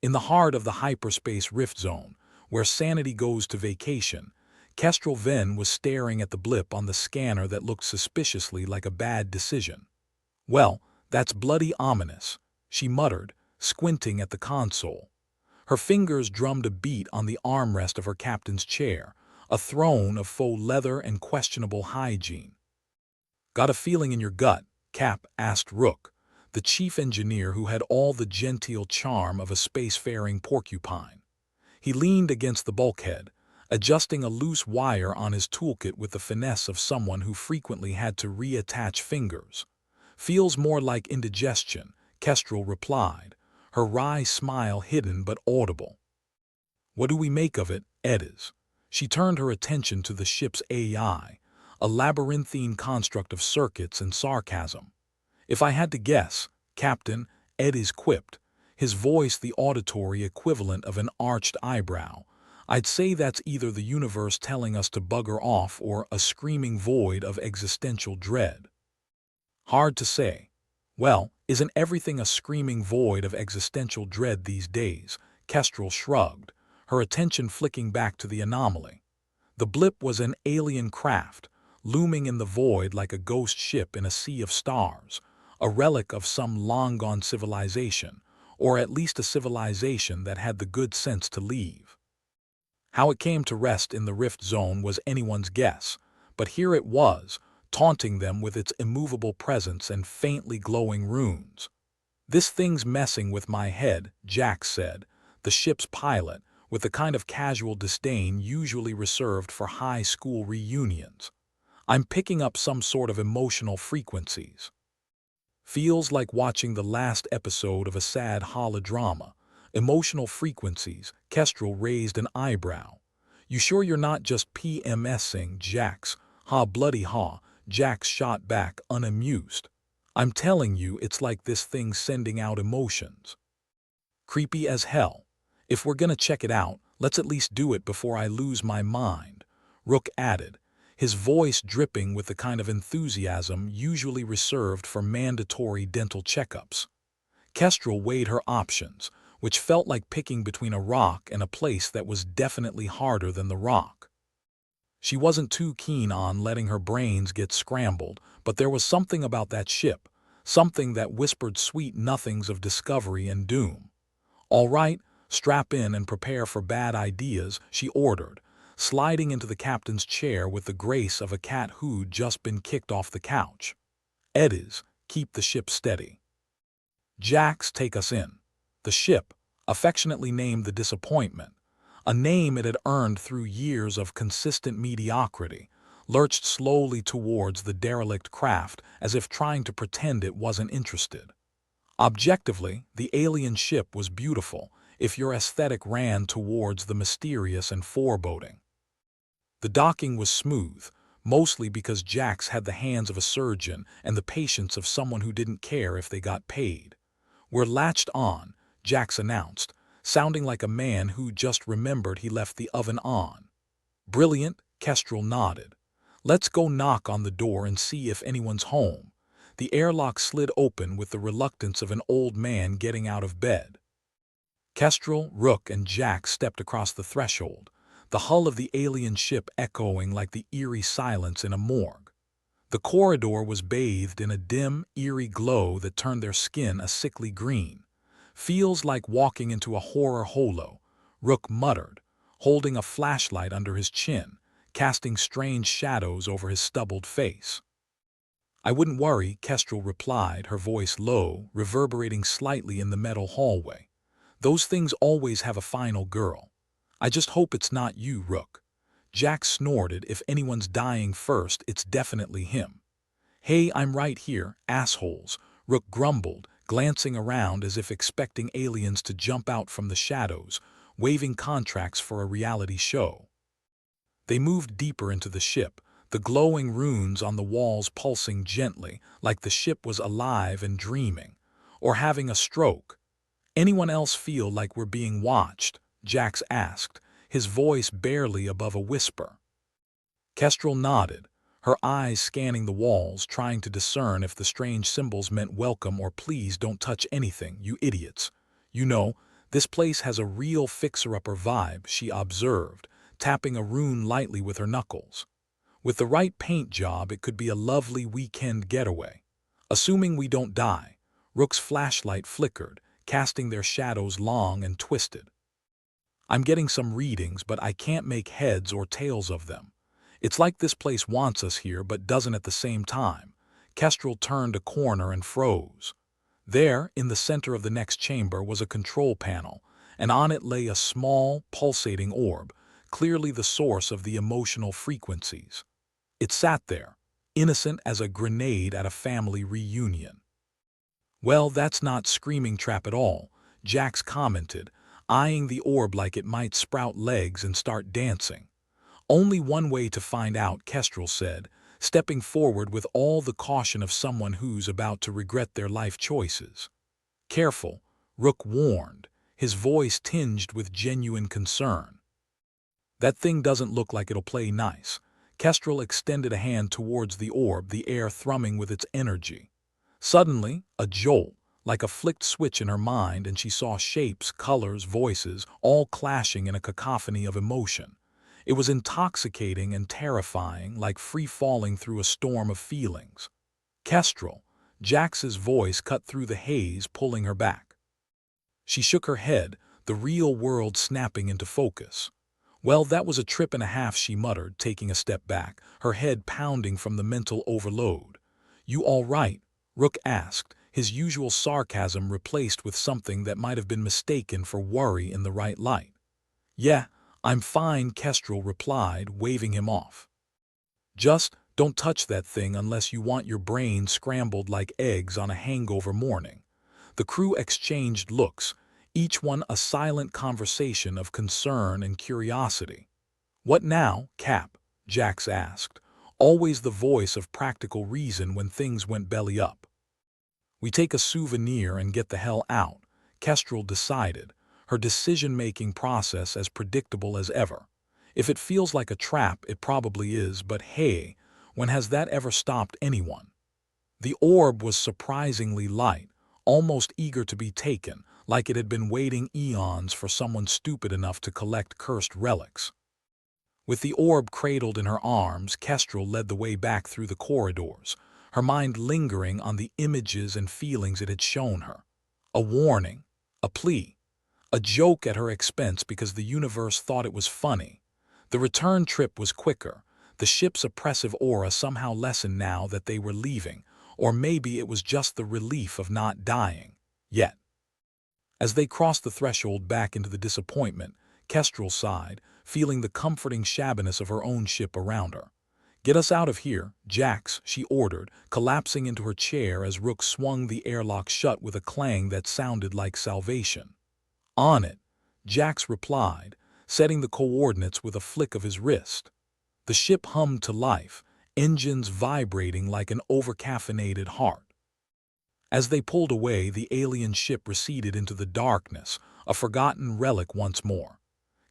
In the heart of the hyperspace rift zone, where sanity goes to vacation, Kestrel Venn was staring at the blip on the scanner that looked suspiciously like a bad decision. "Well, that's bloody ominous," she muttered, squinting at the console. Her fingers drummed a beat on the armrest of her captain's chair, a throne of faux leather and questionable hygiene. "Got a feeling in your gut?" Cap asked Rook, the chief engineer who had all the genteel charm of a spacefaring porcupine. He leaned against the bulkhead, adjusting a loose wire on his toolkit with the finesse of someone who frequently had to reattach fingers. "Feels more like indigestion," Kestrel replied, her wry smile hidden but audible. "What do we make of it, Edis?" She turned her attention to the ship's AI, a labyrinthine construct of circuits and sarcasm. "If I had to guess, Captain," Edis quipped, his voice the auditory equivalent of an arched eyebrow, "I'd say that's either the universe telling us to bugger off or a screaming void of existential dread." "Hard to say." "Well, isn't everything a screaming void of existential dread these days?" Kestrel shrugged, her attention flicking back to the anomaly. The blip was an alien craft, looming in the void like a ghost ship in a sea of stars, a relic of some long-gone civilization, or at least a civilization that had the good sense to leave. How it came to rest in the rift zone was anyone's guess, but here it was, taunting them with its immovable presence and faintly glowing runes. "This thing's messing with my head," Jack said, the ship's pilot, with the kind of casual disdain usually reserved for high school reunions. "I'm picking up some sort of emotional frequencies. Feels like watching the last episode of a sad holodrama." "Emotional frequencies," Kestrel raised an eyebrow. "You sure you're not just PMSing, Jax?" "Ha bloody ha," Jax shot back, unamused. "I'm telling you, it's like this thing's sending out emotions. Creepy as hell. If we're gonna check it out, let's at least do it before I lose my mind," Rook added, his voice dripping with the kind of enthusiasm usually reserved for mandatory dental checkups. Kestrel weighed her options, which felt like picking between a rock and a place that was definitely harder than the rock. She wasn't too keen on letting her brains get scrambled, but there was something about that ship, something that whispered sweet nothings of discovery and doom. "All right, strap in and prepare for bad ideas," she ordered, sliding into the captain's chair with the grace of a cat who'd just been kicked off the couch. "Edis, keep the ship steady. Jax, take us in." The ship, affectionately named the Disappointment, a name it had earned through years of consistent mediocrity, lurched slowly towards the derelict craft as if trying to pretend it wasn't interested. Objectively, the alien ship was beautiful, if your aesthetic ran towards the mysterious and foreboding. The docking was smooth, mostly because Jax had the hands of a surgeon and the patience of someone who didn't care if they got paid. "We're latched on," Jax announced, sounding like a man who just remembered he left the oven on. "Brilliant," Kestrel nodded. "Let's go knock on the door and see if anyone's home." The airlock slid open with the reluctance of an old man getting out of bed. Kestrel, Rook, and Jax stepped across the threshold, the hull of the alien ship echoing like the eerie silence in a morgue. The corridor was bathed in a dim, eerie glow that turned their skin a sickly green. "Feels like walking into a horror holo," Rook muttered, holding a flashlight under his chin, casting strange shadows over his stubbled face. "I wouldn't worry," Kestrel replied, her voice low, reverberating slightly in the metal hallway. "Those things always have a final girl. I just hope it's not you, Rook." Jack snorted. "If anyone's dying first, it's definitely him." "Hey, I'm right here, assholes," Rook grumbled, glancing around as if expecting aliens to jump out from the shadows, waving contracts for a reality show. They moved deeper into the ship, the glowing runes on the walls pulsing gently, like the ship was alive and dreaming, or having a stroke. "Anyone else feel like we're being watched?" Jax asked, his voice barely above a whisper. Kestrel nodded, her eyes scanning the walls, trying to discern if the strange symbols meant welcome or please don't touch anything, you idiots. "You know, This place has a real fixer-upper vibe, she observed, tapping a rune lightly with her knuckles. With the right paint job, it could be a lovely weekend getaway. Assuming we don't die, Rook's flashlight flickered, casting their shadows long and twisted. I'm getting some readings, but I can't make heads or tails of them. It's like this place wants us here but doesn't at the same time. Kestrel turned a corner and froze. There, in the center of the next chamber, was a control panel, and on it lay a small, pulsating orb, clearly the source of the emotional frequencies. It sat there, innocent as a grenade at a family reunion. "Well, that's not screaming trap at all," Jax commented, eyeing the orb like it might sprout legs and start dancing. "Only one way to find out," Kestrel said, stepping forward with all the caution of someone who's about to regret their life choices. "Careful," Rook warned, his voice tinged with genuine concern. "That thing doesn't look like it'll play nice." Kestrel extended a hand towards the orb, the air thrumming with its energy. Suddenly, a jolt, like a flicked switch in her mind, and she saw shapes, colors, voices, all clashing in a cacophony of emotion. It was intoxicating and terrifying, like free-falling through a storm of feelings. "Kestrel," Jax's voice cut through the haze, pulling her back. She shook her head, the real world snapping into focus. "Well, that was a trip and a half," she muttered, taking a step back, her head pounding from the mental overload. "You all right?" Rook asked, his usual sarcasm replaced with something that might have been mistaken for worry in the right light. "Yeah, I'm fine," Kestrel replied, waving him off. "Just don't touch that thing unless you want your brain scrambled like eggs on a hangover morning." The crew exchanged looks, each one a silent conversation of concern and curiosity. "What now, Cap?" Jax asked, always the voice of practical reason when things went belly up. "We take a souvenir and get the hell out," Kestrel decided, her decision-making process as predictable as ever. "If it feels like a trap, it probably is, but hey, when has that ever stopped anyone?" The orb was surprisingly light, almost eager to be taken, like it had been waiting eons for someone stupid enough to collect cursed relics. With the orb cradled in her arms, Kestrel led the way back through the corridors, her mind lingering on the images and feelings it had shown her. A warning, a plea, a joke at her expense because the universe thought it was funny. The return trip was quicker. The ship's oppressive aura somehow lessened now that they were leaving, or maybe it was just the relief of not dying yet. As they crossed the threshold back into the disappointment, Kestrel sighed, feeling the comforting shabbiness of her own ship around her. "Get us out of here, Jax," she ordered, collapsing into her chair as Rook swung the airlock shut with a clang that sounded like salvation. "On it," Jax replied, setting the coordinates with a flick of his wrist. The ship hummed to life, engines vibrating like an overcaffeinated heart. As they pulled away, the alien ship receded into the darkness, a forgotten relic once more.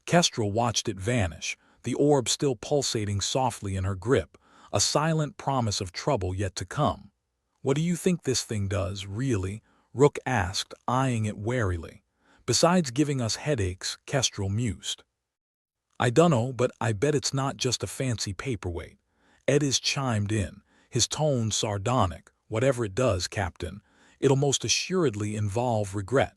Kestrel watched it vanish, the orb still pulsating softly in her grip, a silent promise of trouble yet to come. "What do you think this thing does, really?" Rook asked, eyeing it warily. "Besides giving us headaches," Kestrel mused. "I dunno, but I bet it's not just a fancy paperweight." Edis chimed in, his tone sardonic. "Whatever it does, Captain, it'll most assuredly involve regret.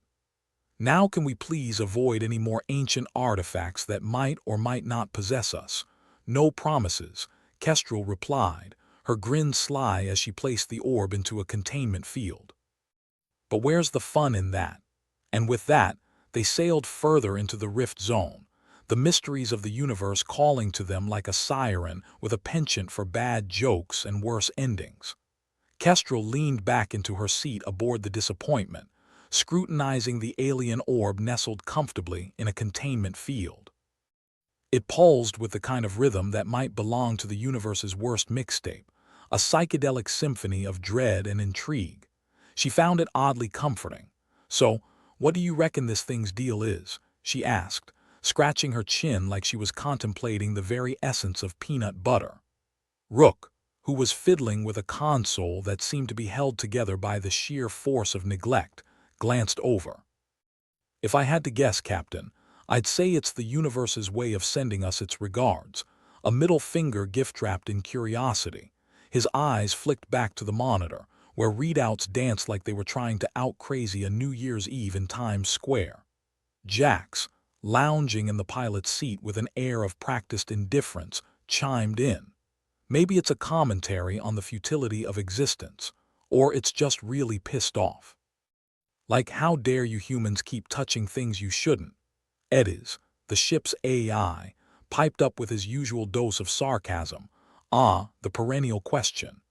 Now can we please avoid any more ancient artifacts that might or might not possess us?" "No promises," Kestrel replied, her grin sly as she placed the orb into a containment field. "But where's the fun in that?" And with that, they sailed further into the rift zone, the mysteries of the universe calling to them like a siren with a penchant for bad jokes and worse endings. Kestrel leaned back into her seat aboard the Disappointment, scrutinizing the alien orb nestled comfortably in a containment field. It pulsed with the kind of rhythm that might belong to the universe's worst mixtape, a psychedelic symphony of dread and intrigue. She found it oddly comforting. "So, what do you reckon this thing's deal is?" she asked, scratching her chin like she was contemplating the very essence of peanut butter. Rook, who was fiddling with a console that seemed to be held together by the sheer force of neglect, glanced over. If I had to guess, Captain, I'd say it's the universe's way of sending us its regards, a middle finger gift wrapped in curiosity. His eyes flicked back to the monitor, where readouts danced like they were trying to out-crazy a New Year's Eve in Times Square. Jax, lounging in the pilot's seat with an air of practiced indifference, chimed in. Maybe it's a commentary on the futility of existence, or it's just really pissed off. Like, how dare you humans keep touching things you shouldn't? Edis, the ship's AI, piped up with his usual dose of sarcasm. The perennial question.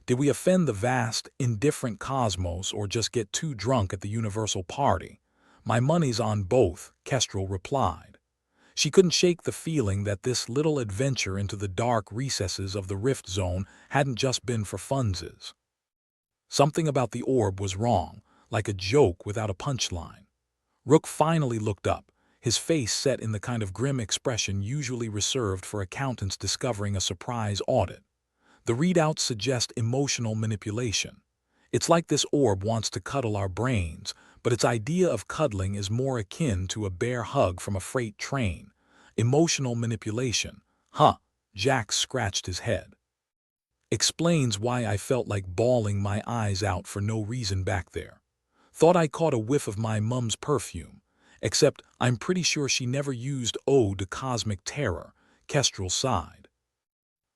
Did we offend the vast, indifferent cosmos or just get too drunk at the universal party? My money's on both, Kestrel replied. She couldn't shake the feeling that this little adventure into the dark recesses of the Rift Zone hadn't just been for funsies. Something about the orb was wrong, like a joke without a punchline. Rook finally looked up, his face set in the kind of grim expression usually reserved for accountants discovering a surprise audit. The readouts suggest emotional manipulation. It's like this orb wants to cuddle our brains, but its idea of cuddling is more akin to a bear hug from a freight train. Emotional manipulation. Jax scratched his head. Explains why I felt like bawling my eyes out for no reason back there. Thought I caught a whiff of my mum's perfume. Except I'm pretty sure she never used Ode to Cosmic Terror, Kestrel sighed.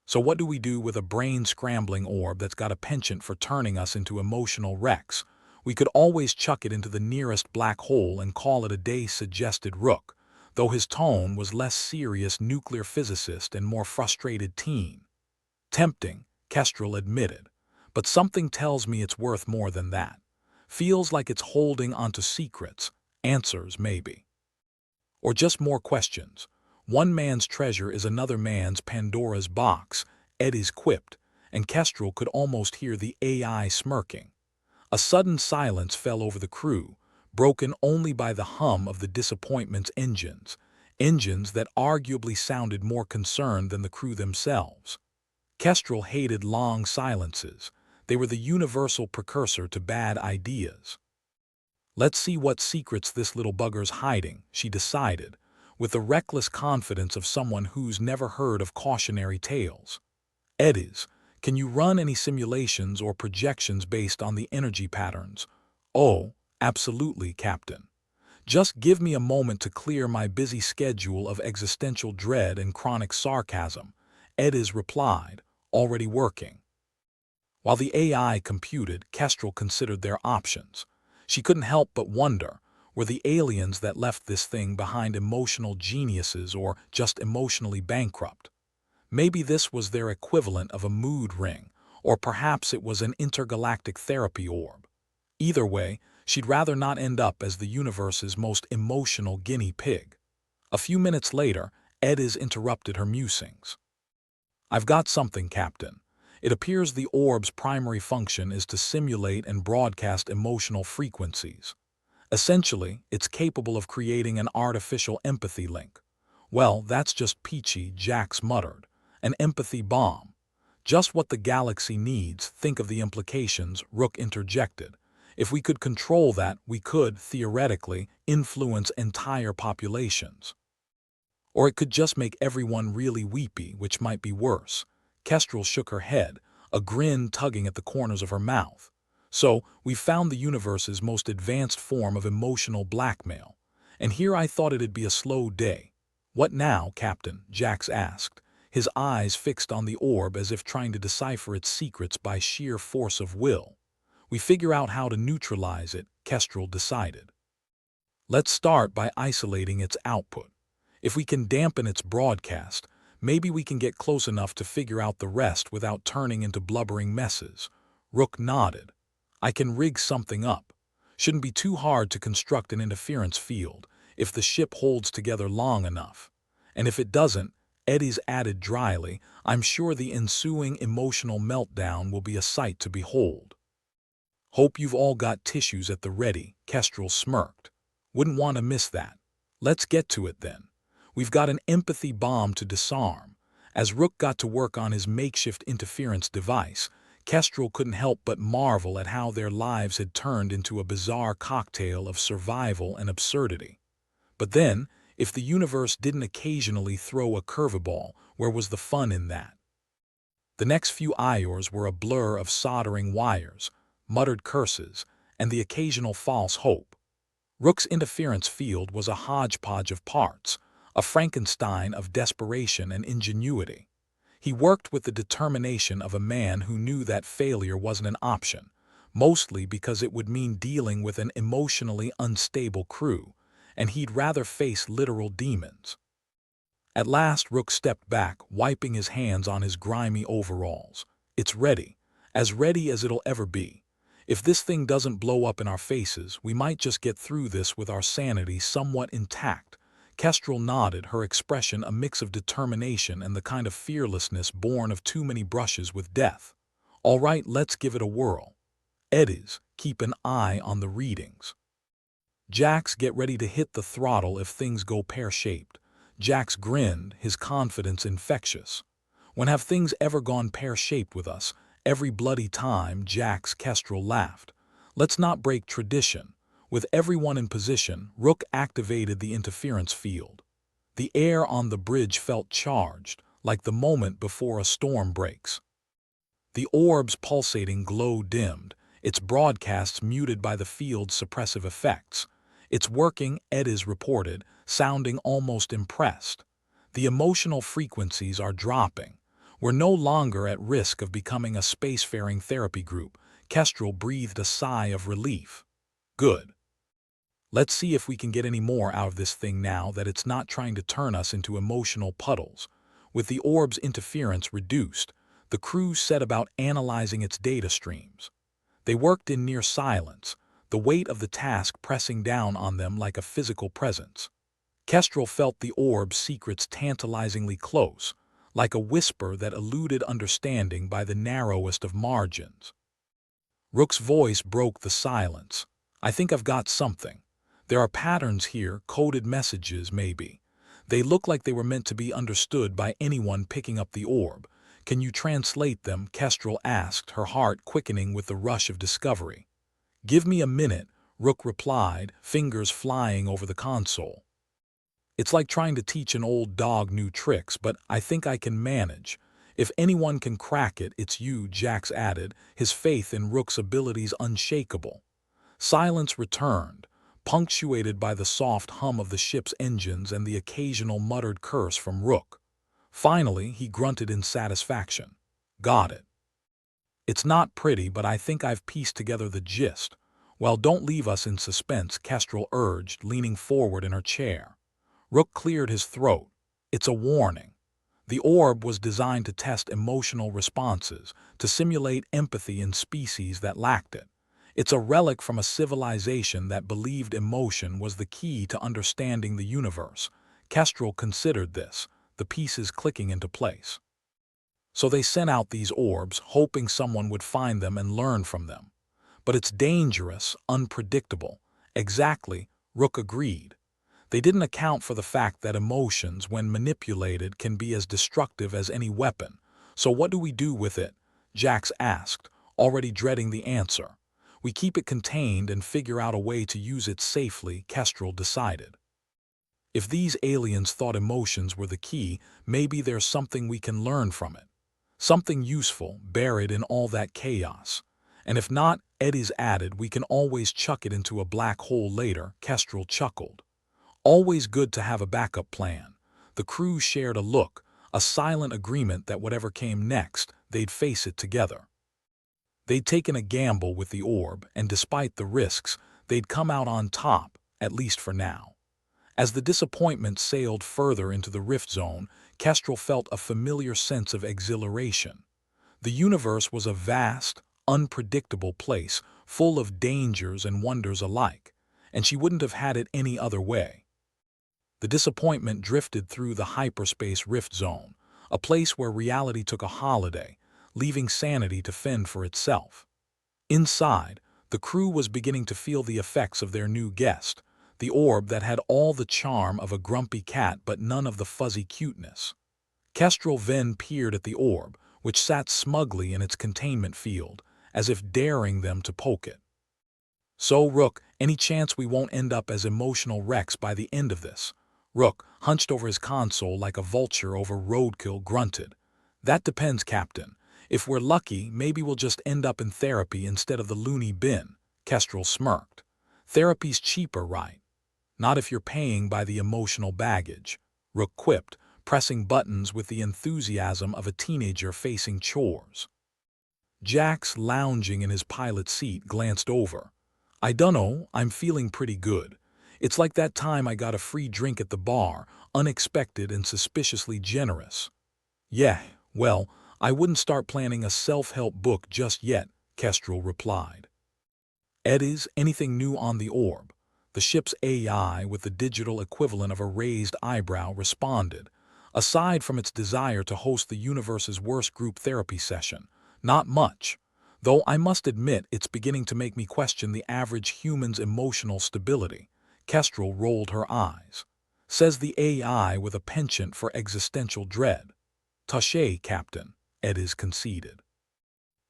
So what do we do with a brain-scrambling orb that's got a penchant for turning us into emotional wrecks? We could always chuck it into the nearest black hole and call it a day, suggested Rook, though his tone was less serious nuclear physicist and more frustrated teen. Tempting, Kestrel admitted, but something tells me it's worth more than that. Feels like it's holding onto secrets, answers maybe. Or just more questions. One man's treasure is another man's Pandora's box, Edis quipped, and Kestrel could almost hear the AI smirking. A sudden silence fell over the crew, broken only by the hum of the disappointment's engines that arguably sounded more concerned than the crew themselves. Kestrel hated long silences. They were the universal precursor to bad ideas. Let's see what secrets this little bugger's hiding, she decided, with the reckless confidence of someone who's never heard of cautionary tales. Edis, can you run any simulations or projections based on the energy patterns? Oh, absolutely, Captain. Just give me a moment to clear my busy schedule of existential dread and chronic sarcasm, Edis replied, already working. While the AI computed, Kestrel considered their options. She couldn't help but wonder, were the aliens that left this thing behind emotional geniuses or just emotionally bankrupt? Maybe this was their equivalent of a mood ring, or perhaps it was an intergalactic therapy orb. Either way, she'd rather not end up as the universe's most emotional guinea pig. A few minutes later, Edis interrupted her musings. I've got something, Captain. It appears the orb's primary function is to simulate and broadcast emotional frequencies. Essentially, it's capable of creating an artificial empathy link. Well, that's just peachy, Jax muttered. An empathy bomb. Just what the galaxy needs, think of the implications, Rook interjected. If we could control that, we could, theoretically, influence entire populations. Or it could just make everyone really weepy, which might be worse. Kestrel shook her head, a grin tugging at the corners of her mouth. So, we've found the universe's most advanced form of emotional blackmail. And here I thought it'd be a slow day. What now, Captain? Jax asked, his eyes fixed on the orb as if trying to decipher its secrets by sheer force of will. We figure out how to neutralize it, Kestrel decided. Let's start by isolating its output. If we can dampen its broadcast, maybe we can get close enough to figure out the rest without turning into blubbering messes. Rook nodded. I can rig something up. Shouldn't be too hard to construct an interference field, if the ship holds together long enough. And if it doesn't, Edis added dryly, I'm sure the ensuing emotional meltdown will be a sight to behold. Hope you've all got tissues at the ready, Kestrel smirked. Wouldn't want to miss that. Let's get to it then. We've got an empathy bomb to disarm. As Rook got to work on his makeshift interference device, Kestrel couldn't help but marvel at how their lives had turned into a bizarre cocktail of survival and absurdity. But then, if the universe didn't occasionally throw a curveball, where was the fun in that? The next few hours were a blur of soldering wires, muttered curses, and the occasional false hope. Rook's interference field was a hodgepodge of parts, a Frankenstein of desperation and ingenuity. He worked with the determination of a man who knew that failure wasn't an option, mostly because it would mean dealing with an emotionally unstable crew, and he'd rather face literal demons. At last Rook stepped back, wiping his hands on his grimy overalls. It's ready, as ready as it'll ever be. If this thing doesn't blow up in our faces, we might just get through this with our sanity somewhat intact. Kestrel nodded, her expression a mix of determination and the kind of fearlessness born of too many brushes with death. All right, let's give it a whirl. Eddies, keep an eye on the readings. Jax, get ready to hit the throttle if things go pear-shaped. Jax grinned, his confidence infectious. When have things ever gone pear-shaped with us? Every bloody time, Jax. Kestrel laughed. Let's not break tradition. With everyone in position, Rook activated the interference field. The air on the bridge felt charged, like the moment before a storm breaks. The orb's pulsating glow dimmed, its broadcasts muted by the field's suppressive effects. It's working, Eddies reported, sounding almost impressed. The emotional frequencies are dropping. We're no longer at risk of becoming a spacefaring therapy group. Kestrel breathed a sigh of relief. Good. Let's see if we can get any more out of this thing now that it's not trying to turn us into emotional puddles. With the orb's interference reduced, the crew set about analyzing its data streams. They worked in near silence, the weight of the task pressing down on them like a physical presence. Kestrel felt the orb's secrets tantalizingly close, like a whisper that eluded understanding by the narrowest of margins. Rook's voice broke the silence. I think I've got something. There are patterns here, coded messages maybe. They look like they were meant to be understood by anyone picking up the orb. Can you translate them? Kestrel asked, her heart quickening with the rush of discovery. Give me a minute, Rook replied, fingers flying over the console. It's like trying to teach an old dog new tricks, but I think I can manage. If anyone can crack it, it's you, Jax added, his faith in Rook's abilities unshakable. Silence returned, punctuated by the soft hum of the ship's engines and the occasional muttered curse from Rook. Finally, he grunted in satisfaction. Got it. It's not pretty, but I think I've pieced together the gist. Well, don't leave us in suspense, Kestrel urged, leaning forward in her chair. Rook cleared his throat. It's a warning. The orb was designed to test emotional responses, to simulate empathy in species that lacked it. It's a relic from a civilization that believed emotion was the key to understanding the universe. Kestrel considered this, the pieces clicking into place. So they sent out these orbs, hoping someone would find them and learn from them. But it's dangerous, unpredictable. Exactly, Rook agreed. They didn't account for the fact that emotions, when manipulated, can be as destructive as any weapon. So what do we do with it? Jax asked, already dreading the answer. We keep it contained and figure out a way to use it safely, Kestrel decided. If these aliens thought emotions were the key, maybe there's something we can learn from it. Something useful, buried in all that chaos. And if not, Eddies added, we can always chuck it into a black hole later, Kestrel chuckled. Always good to have a backup plan. The crew shared a look, a silent agreement that whatever came next, they'd face it together. They'd taken a gamble with the orb, and despite the risks, they'd come out on top, at least for now. As the disappointment sailed further into the rift zone, Kestrel felt a familiar sense of exhilaration. The universe was a vast, unpredictable place, full of dangers and wonders alike, and she wouldn't have had it any other way. The disappointment drifted through the hyperspace rift zone, a place where reality took a holiday, leaving sanity to fend for itself. Inside, the crew was beginning to feel the effects of their new guest, the orb that had all the charm of a grumpy cat but none of the fuzzy cuteness. Kestrel then peered at the orb, which sat smugly in its containment field, as if daring them to poke it. "So, Rook, any chance we won't end up as emotional wrecks by the end of this?" Rook, hunched over his console like a vulture over roadkill, grunted. "That depends, Captain. If we're lucky, maybe we'll just end up in therapy instead of the loony bin." Kestrel smirked. "Therapy's cheaper, right? Not if you're paying by the emotional baggage," Rook quipped, pressing buttons with the enthusiasm of a teenager facing chores. Jax, lounging in his pilot seat, glanced over. "I dunno, I'm feeling pretty good. It's like that time I got a free drink at the bar, unexpected and suspiciously generous." "Yeah, well, I wouldn't start planning a self-help book just yet," Kestrel replied. "Eddies, anything new on the orb?" The ship's AI, with the digital equivalent of a raised eyebrow, responded. "Aside from its desire to host the universe's worst group therapy session, not much. Though I must admit it's beginning to make me question the average human's emotional stability." Kestrel rolled her eyes. "Says the AI with a penchant for existential dread." "Touché, Captain," Eddies conceded.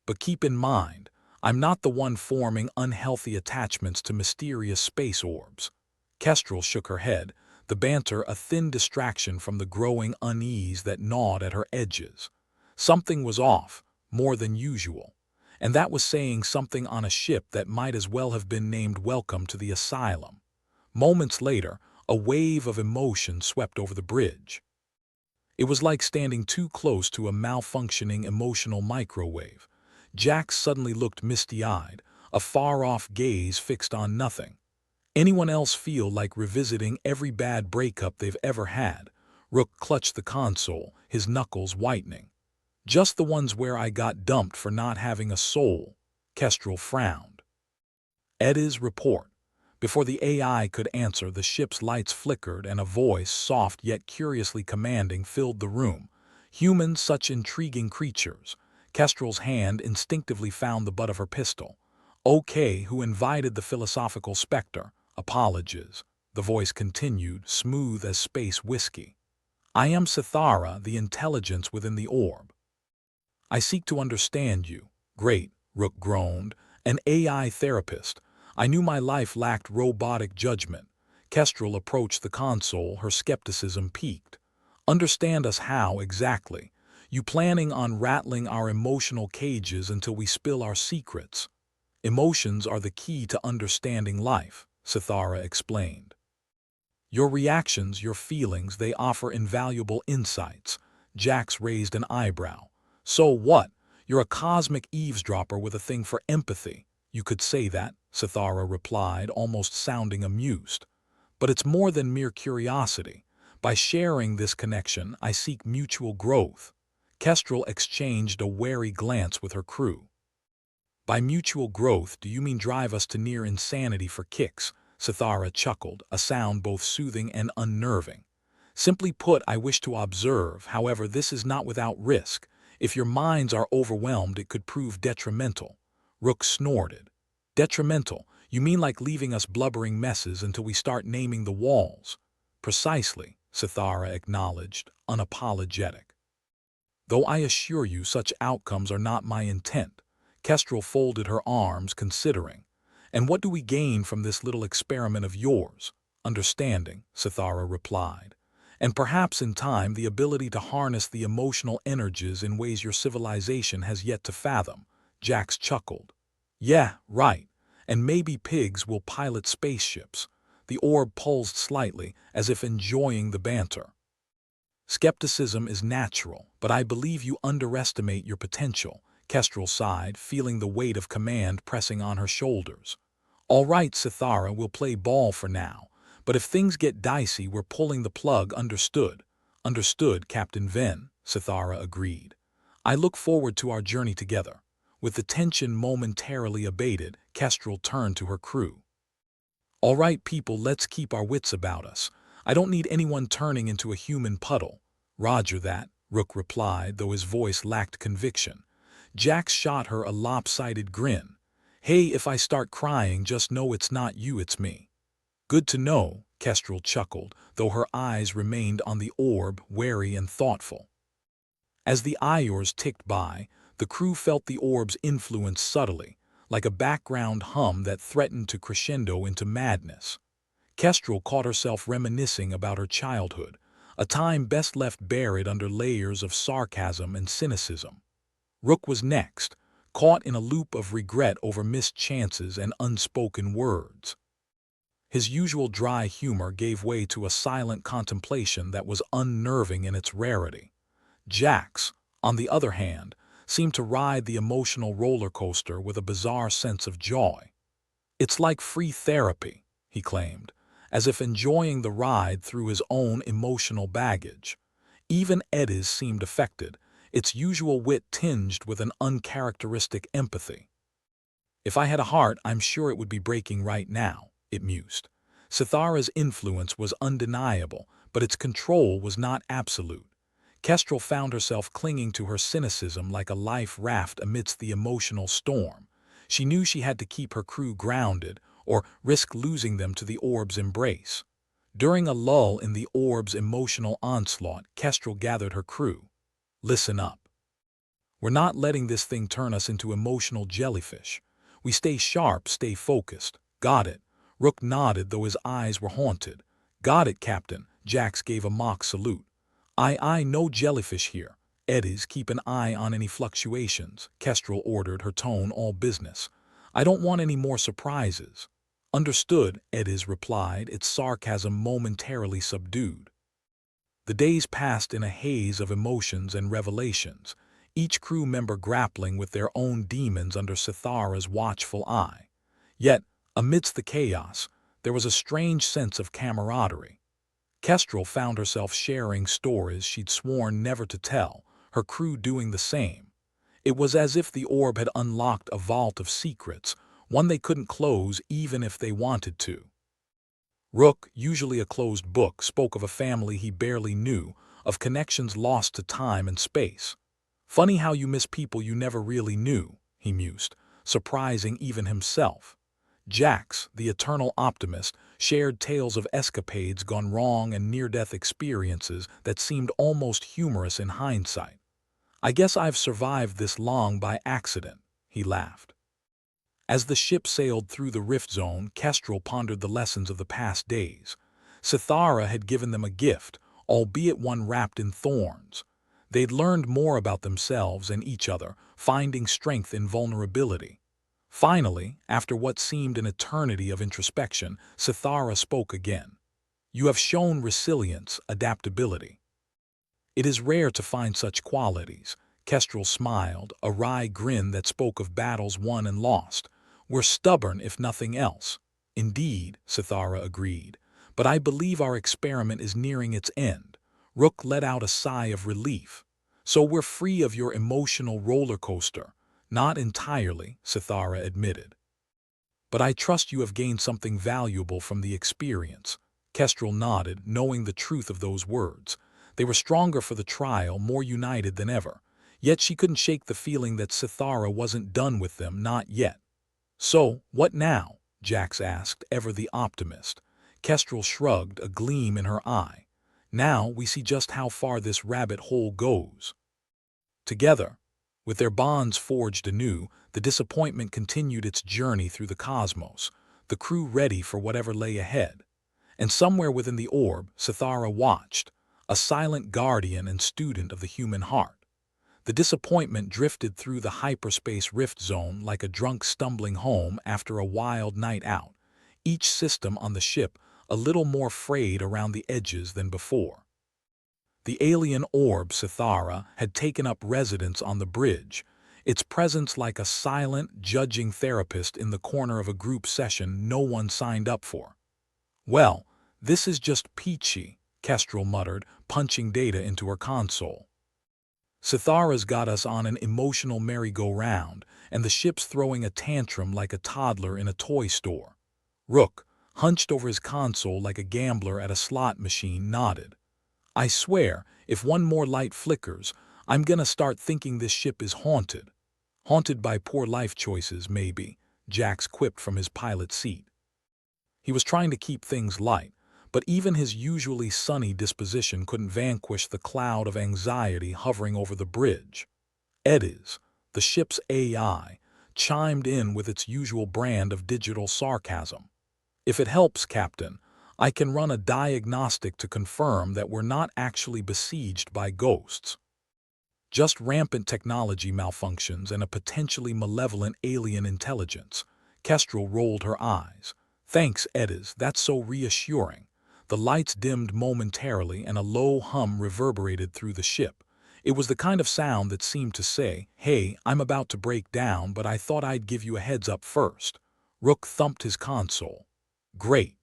"But keep in mind, I'm not the one forming unhealthy attachments to mysterious space orbs." Kestrel shook her head, the banter a thin distraction from the growing unease that gnawed at her edges. Something was off, more than usual. And that was saying something on a ship that might as well have been named Welcome to the Asylum. Moments later, a wave of emotion swept over the bridge. It was like standing too close to a malfunctioning emotional microwave. Jax suddenly looked misty-eyed, a far-off gaze fixed on nothing. "Anyone else feel like revisiting every bad breakup they've ever had?" Rook clutched the console, his knuckles whitening. "Just the ones where I got dumped for not having a soul." Kestrel frowned. "Edda's report." Before the AI could answer, the ship's lights flickered and a voice, soft yet curiously commanding, filled the room. "Humans, such intriguing creatures." Kestrel's hand instinctively found the butt of her pistol. "Okay, who invited the philosophical specter? Apologies." The voice continued, smooth as space whiskey. "I am Sithara, the intelligence within the orb. I seek to understand you." "Great," Rook groaned. "An AI therapist. I knew my life lacked robotic judgment." Kestrel approached the console, her skepticism piqued. "Understand us how, exactly? You planning on rattling our emotional cages until we spill our secrets?" "Emotions are the key to understanding life," Sithara explained. "Your reactions, your feelings, they offer invaluable insights." Jax raised an eyebrow. "So what? You're a cosmic eavesdropper with a thing for empathy." "You could say that," Sithara replied, almost sounding amused. "But it's more than mere curiosity. By sharing this connection, I seek mutual growth." Kestrel exchanged a wary glance with her crew. "By mutual growth, do you mean drive us to near insanity for kicks?" Sithara chuckled, a sound both soothing and unnerving. "Simply put, I wish to observe. However, this is not without risk. If your minds are overwhelmed, it could prove detrimental." Rook snorted. "Detrimental? You mean like leaving us blubbering messes until we start naming the walls?" "Precisely," Sithara acknowledged, unapologetic. "Though I assure you such outcomes are not my intent." Kestrel folded her arms, considering. "And what do we gain from this little experiment of yours?" "Understanding," Sithara replied. "And perhaps in time the ability to harness the emotional energies in ways your civilization has yet to fathom." Jax chuckled. "Yeah, right. And maybe pigs will pilot spaceships." The orb pulsed slightly, as if enjoying the banter. "Skepticism is natural, but I believe you underestimate your potential." Kestrel sighed, feeling the weight of command pressing on her shoulders. "All right, Sithara, we'll play ball for now. But if things get dicey, we're pulling the plug, understood?" "Understood, Captain Venn," Sithara agreed. "I look forward to our journey together." With the tension momentarily abated, Kestrel turned to her crew. "All right, people, let's keep our wits about us. I don't need anyone turning into a human puddle." "Roger that," Rook replied, though his voice lacked conviction. Jax shot her a lopsided grin. "Hey, if I start crying, just know it's not you, it's me." "Good to know," Kestrel chuckled, though her eyes remained on the orb, wary and thoughtful. As the Iors ticked by, the crew felt the orb's influence subtly, like a background hum that threatened to crescendo into madness. Kestrel caught herself reminiscing about her childhood, a time best left buried under layers of sarcasm and cynicism. Rook was next, caught in a loop of regret over missed chances and unspoken words. His usual dry humor gave way to a silent contemplation that was unnerving in its rarity. Jax, on the other hand, seemed to ride the emotional roller coaster with a bizarre sense of joy. "It's like free therapy," he claimed, as if enjoying the ride through his own emotional baggage. Even Eddies seemed affected, its usual wit tinged with an uncharacteristic empathy. "If I had a heart, I'm sure it would be breaking right now," it mused. Sithara's influence was undeniable, but its control was not absolute. Kestrel found herself clinging to her cynicism like a life raft amidst the emotional storm. She knew she had to keep her crew grounded, or risk losing them to the orb's embrace. During a lull in the orb's emotional onslaught, Kestrel gathered her crew. "Listen up. We're not letting this thing turn us into emotional jellyfish. We stay sharp, stay focused. Got it?" Rook nodded, though his eyes were haunted. "Got it, Captain." Jax gave a mock salute. "Aye, no jellyfish here. Eddies, keep an eye on any fluctuations," Kestrel ordered, her tone all business. "I don't want any more surprises." "Understood," Eddies replied, its sarcasm momentarily subdued. The days passed in a haze of emotions and revelations, each crew member grappling with their own demons under Sithara's watchful eye. Yet, amidst the chaos, there was a strange sense of camaraderie. Kestrel found herself sharing stories she'd sworn never to tell, her crew doing the same. It was as if the orb had unlocked a vault of secrets, one they couldn't close even if they wanted to. Rook, usually a closed book, spoke of a family he barely knew, of connections lost to time and space. "Funny how you miss people you never really knew," he mused, surprising even himself. Jax, the eternal optimist, shared tales of escapades gone wrong and near-death experiences that seemed almost humorous in hindsight. "I guess I've survived this long by accident," he laughed. As the ship sailed through the rift zone, Kestrel pondered the lessons of the past days. Sithara had given them a gift, albeit one wrapped in thorns. They'd learned more about themselves and each other, finding strength in vulnerability. Finally, after what seemed an eternity of introspection, Sithara spoke again. "You have shown resilience, adaptability." "It is rare to find such qualities," Kestrel smiled, a wry grin that spoke of battles won and lost. "We're stubborn, if nothing else." "Indeed," Sithara agreed, "but I believe our experiment is nearing its end." Rook let out a sigh of relief. "So we're free of your emotional roller coaster." "Not entirely," Sithara admitted. "But I trust you have gained something valuable from the experience." Kestrel nodded, knowing the truth of those words. They were stronger for the trial, more united than ever. Yet she couldn't shake the feeling that Sithara wasn't done with them, not yet. "So, what now?" Jax asked, ever the optimist. Kestrel shrugged, a gleam in her eye. "Now we see just how far this rabbit hole goes." Together, with their bonds forged anew, the disappointment continued its journey through the cosmos, the crew ready for whatever lay ahead. And somewhere within the orb, Sithara watched, a silent guardian and student of the human heart. The disappointment drifted through the hyperspace rift zone like a drunk stumbling home after a wild night out, each system on the ship a little more frayed around the edges than before. The alien orb, Sithara, had taken up residence on the bridge, its presence like a silent, judging therapist in the corner of a group session no one signed up for. "Well, this is just peachy," Kestrel muttered, punching data into her console. "Sithara's got us on an emotional merry-go-round, and the ship's throwing a tantrum like a toddler in a toy store." Rook, hunched over his console like a gambler at a slot machine, nodded. "I swear, if one more light flickers, I'm gonna start thinking this ship is haunted." "Haunted by poor life choices, maybe," Jax quipped from his pilot seat. He was trying to keep things light, but even his usually sunny disposition couldn't vanquish the cloud of anxiety hovering over the bridge. Ediz, the ship's AI, chimed in with its usual brand of digital sarcasm. "If it helps, Captain, I can run a diagnostic to confirm that we're not actually besieged by ghosts. Just rampant technology malfunctions and a potentially malevolent alien intelligence." Kestrel rolled her eyes. "Thanks, Ediz, that's so reassuring." The lights dimmed momentarily and a low hum reverberated through the ship. It was the kind of sound that seemed to say, "Hey, I'm about to break down, but I thought I'd give you a heads up first." Rook thumped his console. "Great.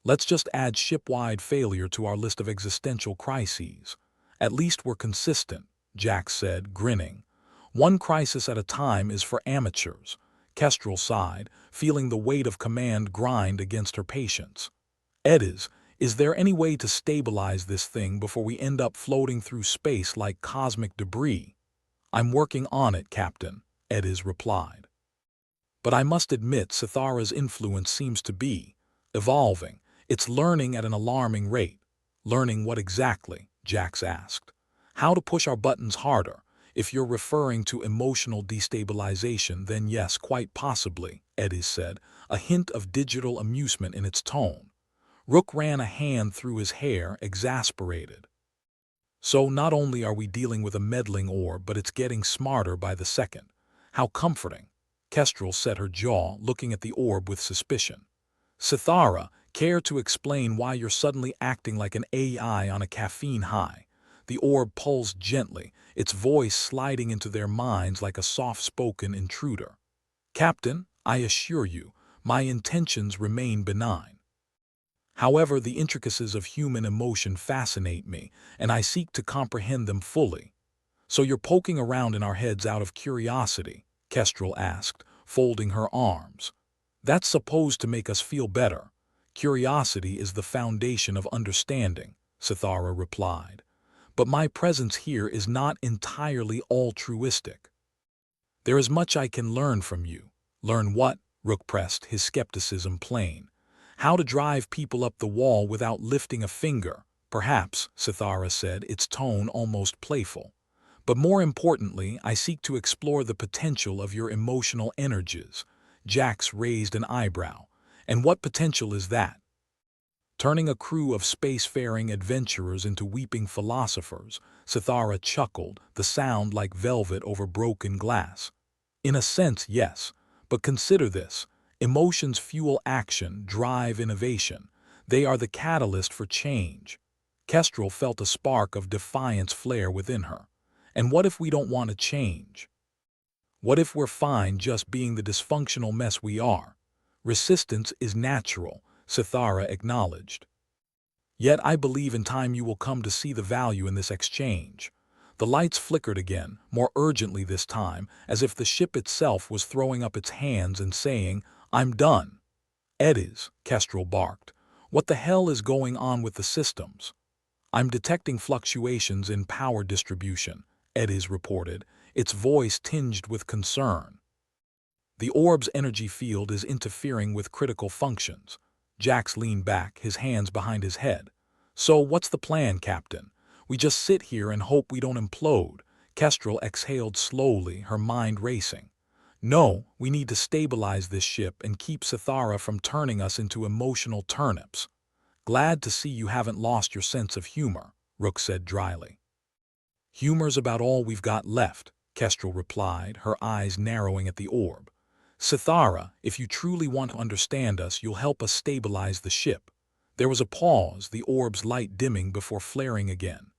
Let's just add ship-wide failure to our list of existential crises. At least we're consistent," Jack said, grinning. "One crisis at a time is for amateurs." Kestrel sighed, feeling the weight of command grind against her patience. "Ediz, is there any way to stabilize this thing before we end up floating through space like cosmic debris?" "I'm working on it, Captain," Ediz replied. "But I must admit Sithara's influence seems to be evolving. It's learning at an alarming rate." "Learning what exactly?" Jax asked. "How to push our buttons harder. If you're referring to emotional destabilization, then yes, quite possibly," Ediz said, a hint of digital amusement in its tone. Rook ran a hand through his hair, exasperated. "So not only are we dealing with a meddling orb, but it's getting smarter by the second. How comforting." Kestrel set her jaw, looking at the orb with suspicion. "Sithara, care to explain why you're suddenly acting like an AI on a caffeine high?" The orb pulsed gently, its voice sliding into their minds like a soft-spoken intruder. "Captain, I assure you, my intentions remain benign. However, the intricacies of human emotion fascinate me, and I seek to comprehend them fully." "So you're poking around in our heads out of curiosity?" Kestrel asked, folding her arms. "That's supposed to make us feel better." "Curiosity is the foundation of understanding," Sithara replied. "But my presence here is not entirely altruistic. There is much I can learn from you." "Learn what?" Rook pressed, his skepticism plain. "How to drive people up the wall without lifting a finger." "Perhaps," Sithara said, its tone almost playful. "But more importantly, I seek to explore the potential of your emotional energies." Jax raised an eyebrow. "And what potential is that?" "Turning a crew of spacefaring adventurers into weeping philosophers," Sithara chuckled, the sound like velvet over broken glass. "In a sense, yes. But consider this. Emotions fuel action, drive innovation. They are the catalyst for change." Kestrel felt a spark of defiance flare within her. "And what if we don't want to change? What if we're fine just being the dysfunctional mess we are?" "Resistance is natural," Sithara acknowledged. "Yet I believe in time you will come to see the value in this exchange." The lights flickered again, more urgently this time, as if the ship itself was throwing up its hands and saying, "I'm done." "Ediz," Kestrel barked. "What the hell is going on with the systems?" "I'm detecting fluctuations in power distribution," Ediz reported, its voice tinged with concern. "The orb's energy field is interfering with critical functions." Jax leaned back, his hands behind his head. "So what's the plan, Captain? We just sit here and hope we don't implode." Kestrel exhaled slowly, her mind racing. "No, we need to stabilize this ship and keep Sithara from turning us into emotional turnips." "Glad to see you haven't lost your sense of humor," Rook said dryly. "Humor's about all we've got left," Kestrel replied, her eyes narrowing at the orb. "Sithara, if you truly want to understand us, you'll help us stabilize the ship." There was a pause, the orb's light dimming before flaring again.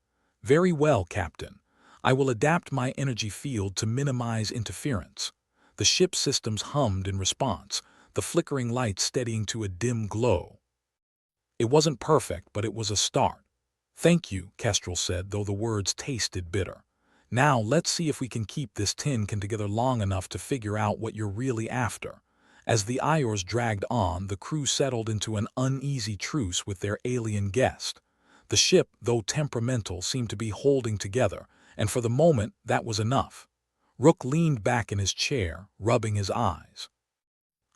"Very well, Captain. I will adapt my energy field to minimize interference." The ship's systems hummed in response, the flickering light steadying to a dim glow. It wasn't perfect, but it was a start. "Thank you," Kestrel said, though the words tasted bitter. "Now let's see if we can keep this tin can together long enough to figure out what you're really after." As the Iors dragged on, the crew settled into an uneasy truce with their alien guest. The ship, though temperamental, seemed to be holding together, and for the moment that was enough. Rook leaned back in his chair, rubbing his eyes.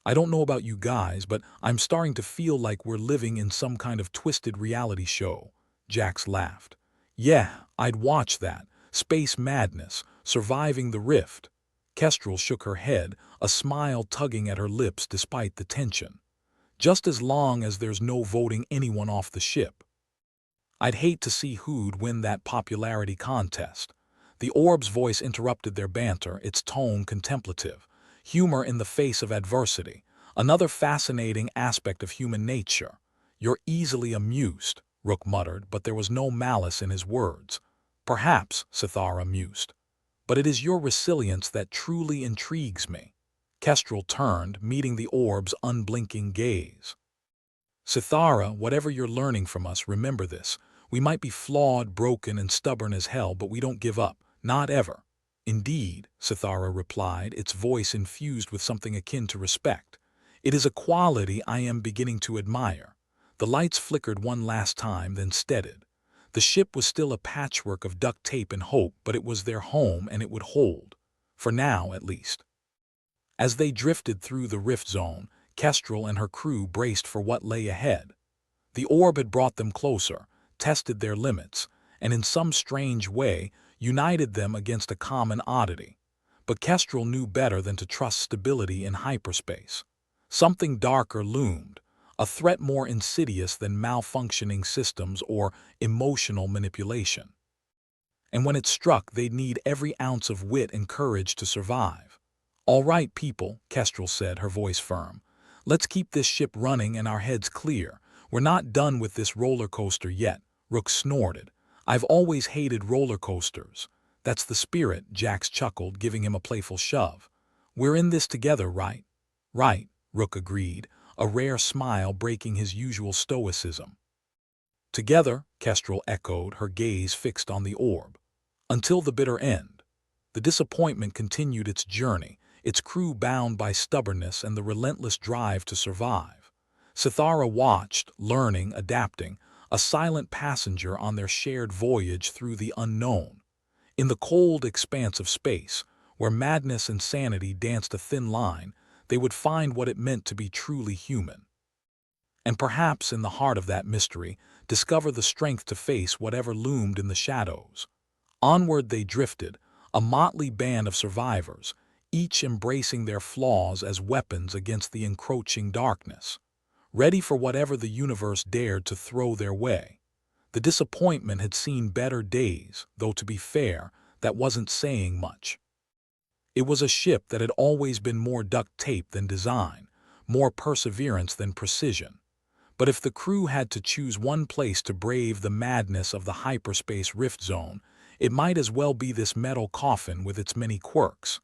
I don't know about you guys, but I'm starting to feel like we're living in some kind of twisted reality show. Jax laughed. Yeah, I'd watch that. Space madness, surviving the rift. Kestrel shook her head, a smile tugging at her lips despite the tension. Just as long as there's no voting anyone off the ship. I'd hate to see who'd win that popularity contest. The orb's voice interrupted their banter, its tone contemplative. Humor in the face of adversity. Another fascinating aspect of human nature. You're easily amused, Rook muttered, but there was no malice in his words. Perhaps, Sithara mused. But it is your resilience that truly intrigues me. Kestrel turned, meeting the orb's unblinking gaze. Sithara, whatever you're learning from us, remember this. We might be flawed, broken, and stubborn as hell, but we don't give up. Not ever. Indeed, Sithara replied, its voice infused with something akin to respect. It is a quality I am beginning to admire. The lights flickered one last time, then steadied. The ship was still a patchwork of duct tape and hope, but it was their home and it would hold. For now, at least. As they drifted through the rift zone, Kestrel and her crew braced for what lay ahead. The orb had brought them closer, tested their limits, and in some strange way united them against a common oddity. But Kestrel knew better than to trust stability in hyperspace. Something darker loomed, a threat more insidious than malfunctioning systems or emotional manipulation. And when it struck, they'd need every ounce of wit and courage to survive. All right, people, Kestrel said, her voice firm. Let's keep this ship running and our heads clear. We're not done with this roller coaster yet, Rook snorted. I've always hated roller coasters. That's the spirit, Jax chuckled, giving him a playful shove. We're in this together, right? Right, Rook agreed, a rare smile breaking his usual stoicism. Together, Kestrel echoed, her gaze fixed on the orb. Until the bitter end. The disappointment continued its journey, its crew bound by stubbornness and the relentless drive to survive. Sithara watched, learning, adapting, a silent passenger on their shared voyage through the unknown. In the cold expanse of space, where madness and sanity danced a thin line, they would find what it meant to be truly human. And perhaps in the heart of that mystery, discover the strength to face whatever loomed in the shadows. Onward they drifted, a motley band of survivors, each embracing their flaws as weapons against the encroaching darkness, ready for whatever the universe dared to throw their way. The disappointment had seen better days, though to be fair, that wasn't saying much. It was a ship that had always been more duct tape than design, more perseverance than precision. But if the crew had to choose one place to brave the madness of the hyperspace rift zone, it might as well be this metal coffin with its many quirks.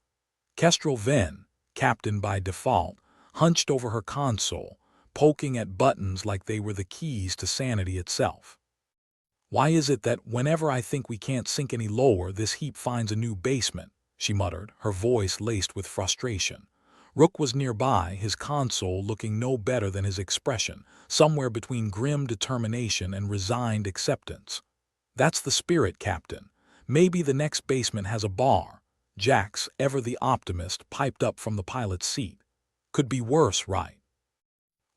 Kestrel Venn, captain by default, hunched over her console, poking at buttons like they were the keys to sanity itself. Why is it that whenever I think we can't sink any lower, this heap finds a new basement? She muttered, her voice laced with frustration. Rook was nearby, his console looking no better than his expression, somewhere between grim determination and resigned acceptance. That's the spirit, Captain. Maybe the next basement has a bar. Jax, ever the optimist, piped up from the pilot's seat. Could be worse, right?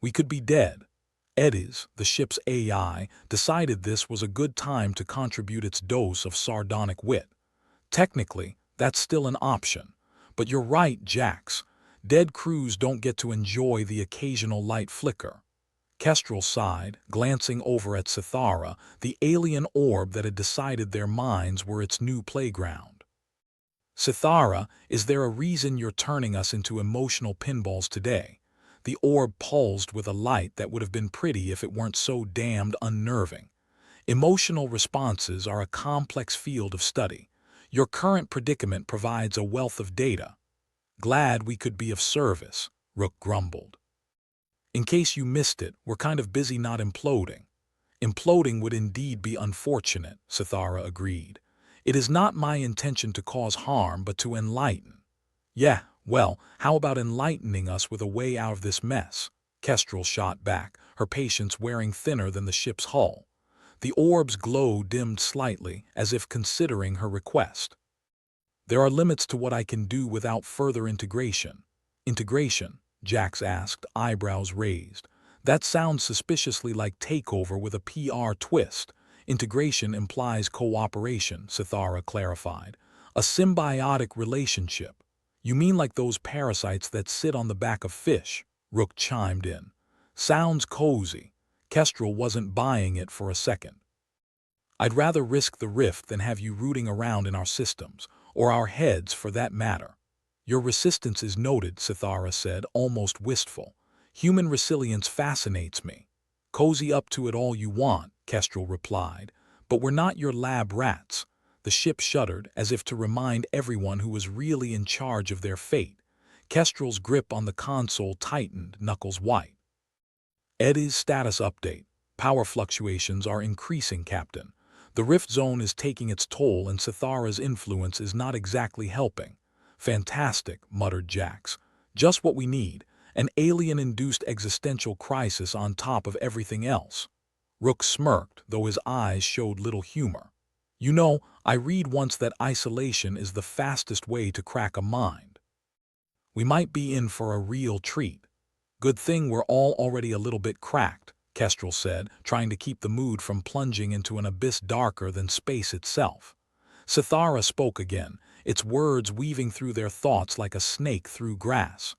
We could be dead. Eddies, the ship's AI, decided this was a good time to contribute its dose of sardonic wit. Technically, that's still an option. But you're right, Jax. Dead crews don't get to enjoy the occasional light flicker. Kestrel sighed, glancing over at Sithara, the alien orb that had decided their minds were its new playground. Sithara, is there a reason you're turning us into emotional pinballs today? The orb pulsed with a light that would have been pretty if it weren't so damned unnerving. Emotional responses are a complex field of study. Your current predicament provides a wealth of data. Glad we could be of service, Rook grumbled. In case you missed it, we're kind of busy not imploding. Imploding would indeed be unfortunate, Sithara agreed. It is not my intention to cause harm, but to enlighten. Yeah, well, how about enlightening us with a way out of this mess? Kestrel shot back, her patience wearing thinner than the ship's hull. The orb's glow dimmed slightly, as if considering her request. There are limits to what I can do without further integration. Integration, Jax asked, eyebrows raised. That sounds suspiciously like takeover with a PR twist. Integration implies cooperation, Sithara clarified. A symbiotic relationship. You mean like those parasites that sit on the back of fish? Rook chimed in. Sounds cozy. Kestrel wasn't buying it for a second. I'd rather risk the rift than have you rooting around in our systems, or our heads for that matter. Your resistance is noted, Sithara said, almost wistful. Human resilience fascinates me. Cozy up to it all you want, Kestrel replied, but we're not your lab rats. The ship shuddered, as if to remind everyone who was really in charge of their fate. Kestrel's grip on the console tightened, knuckles white. Eddie's status update. Power fluctuations are increasing, Captain. The rift zone is taking its toll and Sithara's influence is not exactly helping. Fantastic, muttered Jax. Just what we need. An alien-induced existential crisis on top of everything else. Rook smirked, though his eyes showed little humor. You know, I read once that isolation is the fastest way to crack a mind. We might be in for a real treat. Good thing we're all already a little bit cracked, Kestrel said, trying to keep the mood from plunging into an abyss darker than space itself. Sithara spoke again, its words weaving through their thoughts like a snake through grass.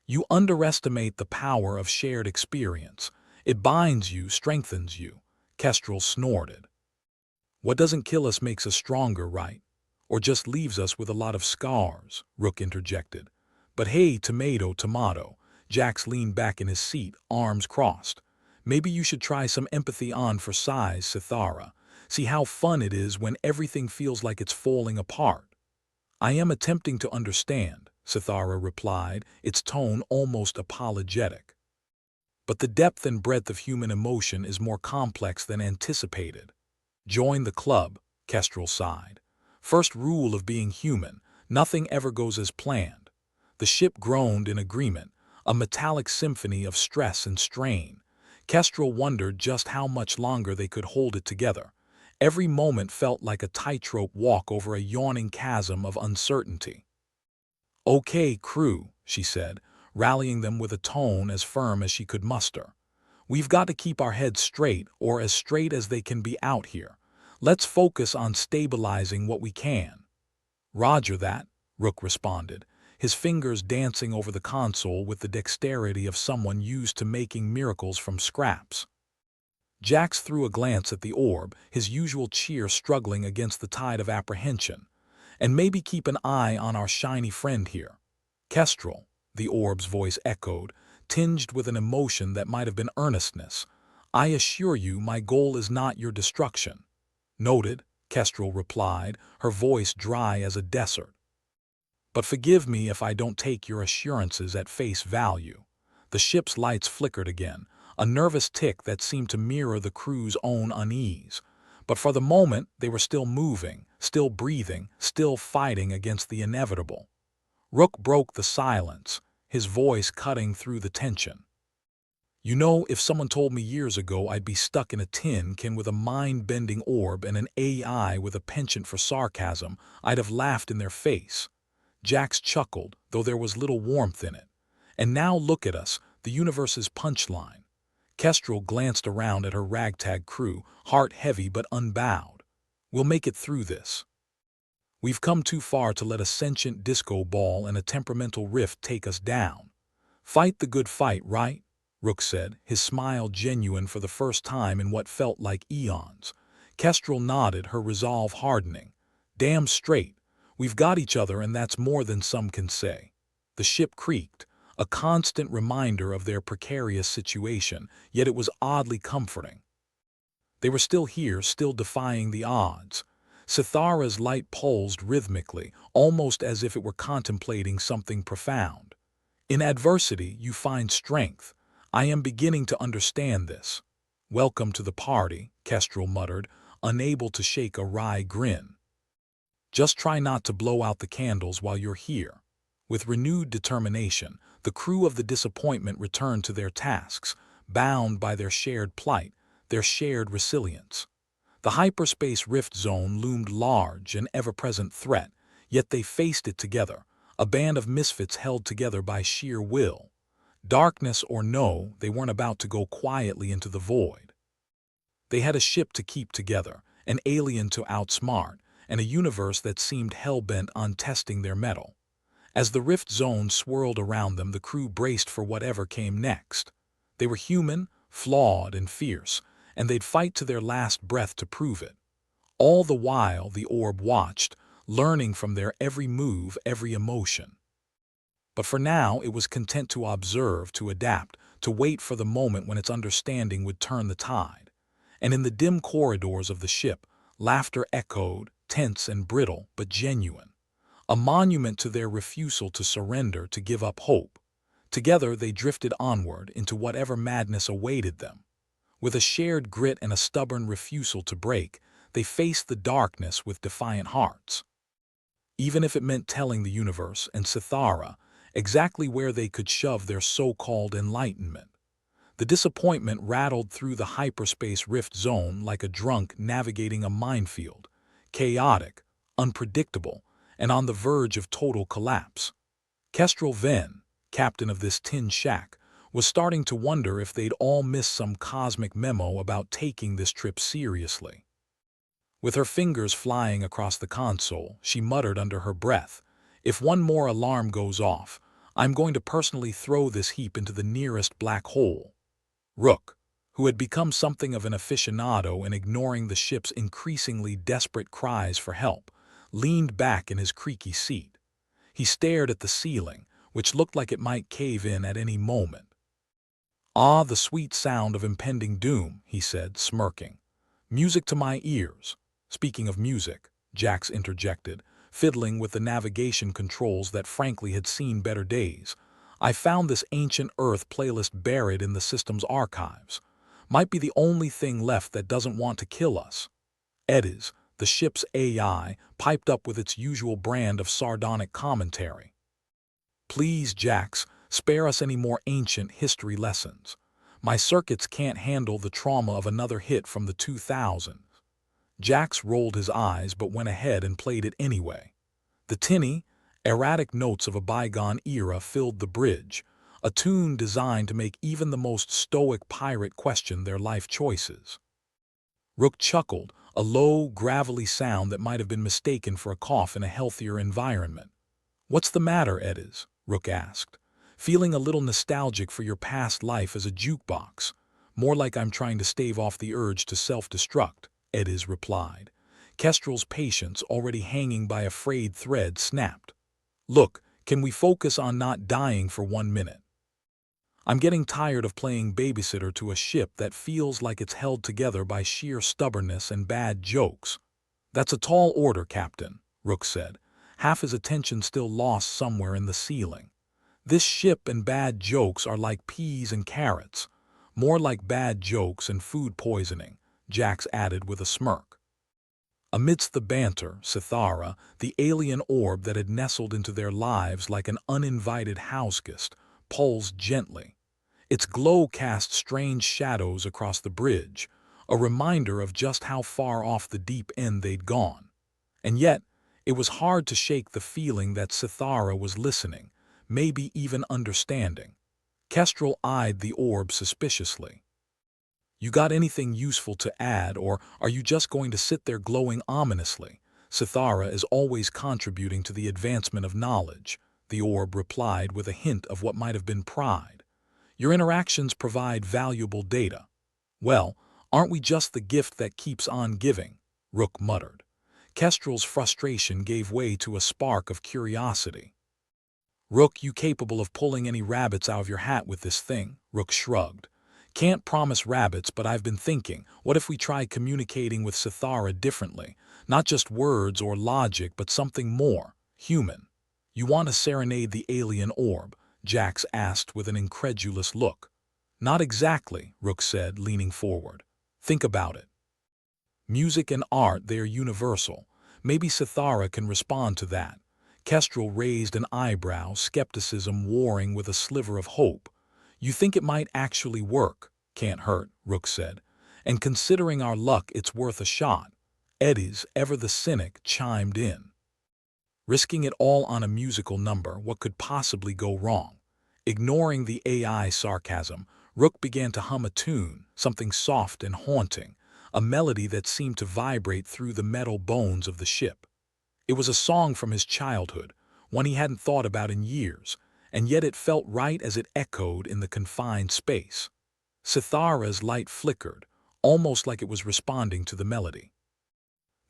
You underestimate the power of shared experience. It binds you, strengthens you. Kestrel snorted. What doesn't kill us makes us stronger, right? Or just leaves us with a lot of scars, Rook interjected. But hey, tomato, tomato. Jax leaned back in his seat, arms crossed. Maybe you should try some empathy on for size, Sithara. See how fun it is when everything feels like it's falling apart. I am attempting to understand, Sithara replied, its tone almost apologetic. But the depth and breadth of human emotion is more complex than anticipated. Join the club, Kestrel sighed. First rule of being human, nothing ever goes as planned. The ship groaned in agreement, a metallic symphony of stress and strain. Kestrel wondered just how much longer they could hold it together. Every moment felt like a tightrope walk over a yawning chasm of uncertainty. Okay, crew, she said, rallying them with a tone as firm as she could muster. We've got to keep our heads straight, or as straight as they can be out here. Let's focus on stabilizing what we can. Roger that, Rook responded, his fingers dancing over the console with the dexterity of someone used to making miracles from scraps. Jax threw a glance at the orb, his usual cheer struggling against the tide of apprehension. And maybe keep an eye on our shiny friend here. Kestrel, the orb's voice echoed, tinged with an emotion that might have been earnestness. I assure you my goal is not your destruction. Noted, Kestrel replied, her voice dry as a desert. But forgive me if I don't take your assurances at face value. The ship's lights flickered again, a nervous tick that seemed to mirror the crew's own unease. But for the moment, they were still moving, still breathing, still fighting against the inevitable. Rook broke the silence, his voice cutting through the tension. You know, if someone told me years ago I'd be stuck in a tin can with a mind-bending orb and an AI with a penchant for sarcasm, I'd have laughed in their face. Jax chuckled, though there was little warmth in it. And now look at us, the universe's punchline. Kestrel glanced around at her ragtag crew, heart heavy but unbowed. We'll make it through this. We've come too far to let a sentient disco ball and a temperamental rift take us down. Fight the good fight, right? Rook said, his smile genuine for the first time in what felt like eons. Kestrel nodded, her resolve hardening. Damn straight. We've got each other, and that's more than some can say. The ship creaked, a constant reminder of their precarious situation, yet it was oddly comforting. They were still here, still defying the odds. Sithara's light pulsed rhythmically, almost as if it were contemplating something profound. In adversity, you find strength. I am beginning to understand this. Welcome to the party, Kestrel muttered, unable to shake a wry grin. Just try not to blow out the candles while you're here. With renewed determination, the crew of the Disappointment returned to their tasks, bound by their shared plight, their shared resilience. The hyperspace rift zone loomed large, an ever-present threat, yet they faced it together, a band of misfits held together by sheer will. Darkness or no, they weren't about to go quietly into the void. They had a ship to keep together, an alien to outsmart, and a universe that seemed hell-bent on testing their mettle. As the rift zone swirled around them, the crew braced for whatever came next. They were human, flawed, and fierce, and they'd fight to their last breath to prove it. All the while, the orb watched, learning from their every move, every emotion. But for now, it was content to observe, to adapt, to wait for the moment when its understanding would turn the tide. And in the dim corridors of the ship, laughter echoed, tense and brittle, but genuine. A monument to their refusal to surrender, to give up hope. Together they drifted onward into whatever madness awaited them. With a shared grit and a stubborn refusal to break, they faced the darkness with defiant hearts. Even if it meant telling the universe and Sithara exactly where they could shove their so-called enlightenment. The disappointment rattled through the hyperspace rift zone like a drunk navigating a minefield, chaotic, unpredictable, and on the verge of total collapse. Kestrel Venn, captain of this tin shack, was starting to wonder if they'd all missed some cosmic memo about taking this trip seriously. With her fingers flying across the console, she muttered under her breath, "If one more alarm goes off, I'm going to personally throw this heap into the nearest black hole." Rook, who had become something of an aficionado in ignoring the ship's increasingly desperate cries for help, leaned back in his creaky seat. He stared at the ceiling, which looked like it might cave in at any moment. "Ah, the sweet sound of impending doom," he said, smirking. "Music to my ears." "Speaking of music," Jax interjected, fiddling with the navigation controls that frankly had seen better days, "I found this ancient Earth playlist buried in the system's archives. Might be the only thing left that doesn't want to kill us." Edis, the ship's AI, piped up with its usual brand of sardonic commentary. "Please, Jax, spare us any more ancient history lessons. My circuits can't handle the trauma of another hit from the 2000s. Jax rolled his eyes but went ahead and played it anyway. The tinny, erratic notes of a bygone era filled the bridge, a tune designed to make even the most stoic pirate question their life choices. Rook chuckled, a low, gravelly sound that might have been mistaken for a cough in a healthier environment. "What's the matter, Edis?" Rook asked. "Feeling a little nostalgic for your past life as a jukebox. More like I'm trying to stave off the urge to self-destruct," Edis replied. Kestrel's patience, already hanging by a frayed thread, snapped. "Look, can we focus on not dying for 1 minute? I'm getting tired of playing babysitter to a ship that feels like it's held together by sheer stubbornness and bad jokes." "That's a tall order, Captain," Rook said, half his attention still lost somewhere in the ceiling. "This ship and bad jokes are like peas and carrots. More like bad jokes and food poisoning," Jax added with a smirk. Amidst the banter, Sithara, the alien orb that had nestled into their lives like an uninvited houseguest, pulsed gently. Its glow cast strange shadows across the bridge, a reminder of just how far off the deep end they'd gone. And yet, it was hard to shake the feeling that Sithara was listening, maybe even understanding. Kestrel eyed the orb suspiciously. "You got anything useful to add, or are you just going to sit there glowing ominously? Sithara is always contributing to the advancement of knowledge," the orb replied with a hint of what might have been pride. "Your interactions provide valuable data." "Well, aren't we just the gift that keeps on giving?" Rook muttered. Kestrel's frustration gave way to a spark of curiosity. "Rook, you capable of pulling any rabbits out of your hat with this thing?" Rook shrugged. "Can't promise rabbits, but I've been thinking, what if we try communicating with Sithara differently? Not just words or logic, but something more human." "You want to serenade the alien orb?" Jax asked with an incredulous look. "Not exactly," Rook said, leaning forward. "Think about it. Music and art, they are universal. Maybe Sithara can respond to that." Kestrel raised an eyebrow, skepticism warring with a sliver of hope. "You think it might actually work?" "Can't hurt," Rook said. "And considering our luck, it's worth a shot." Edis, ever the cynic, chimed in. "Risking it all on a musical number, what could possibly go wrong?" Ignoring the AI sarcasm, Rook began to hum a tune, something soft and haunting, a melody that seemed to vibrate through the metal bones of the ship. It was a song from his childhood, one he hadn't thought about in years, and yet it felt right as it echoed in the confined space. Sithara's light flickered, almost like it was responding to the melody.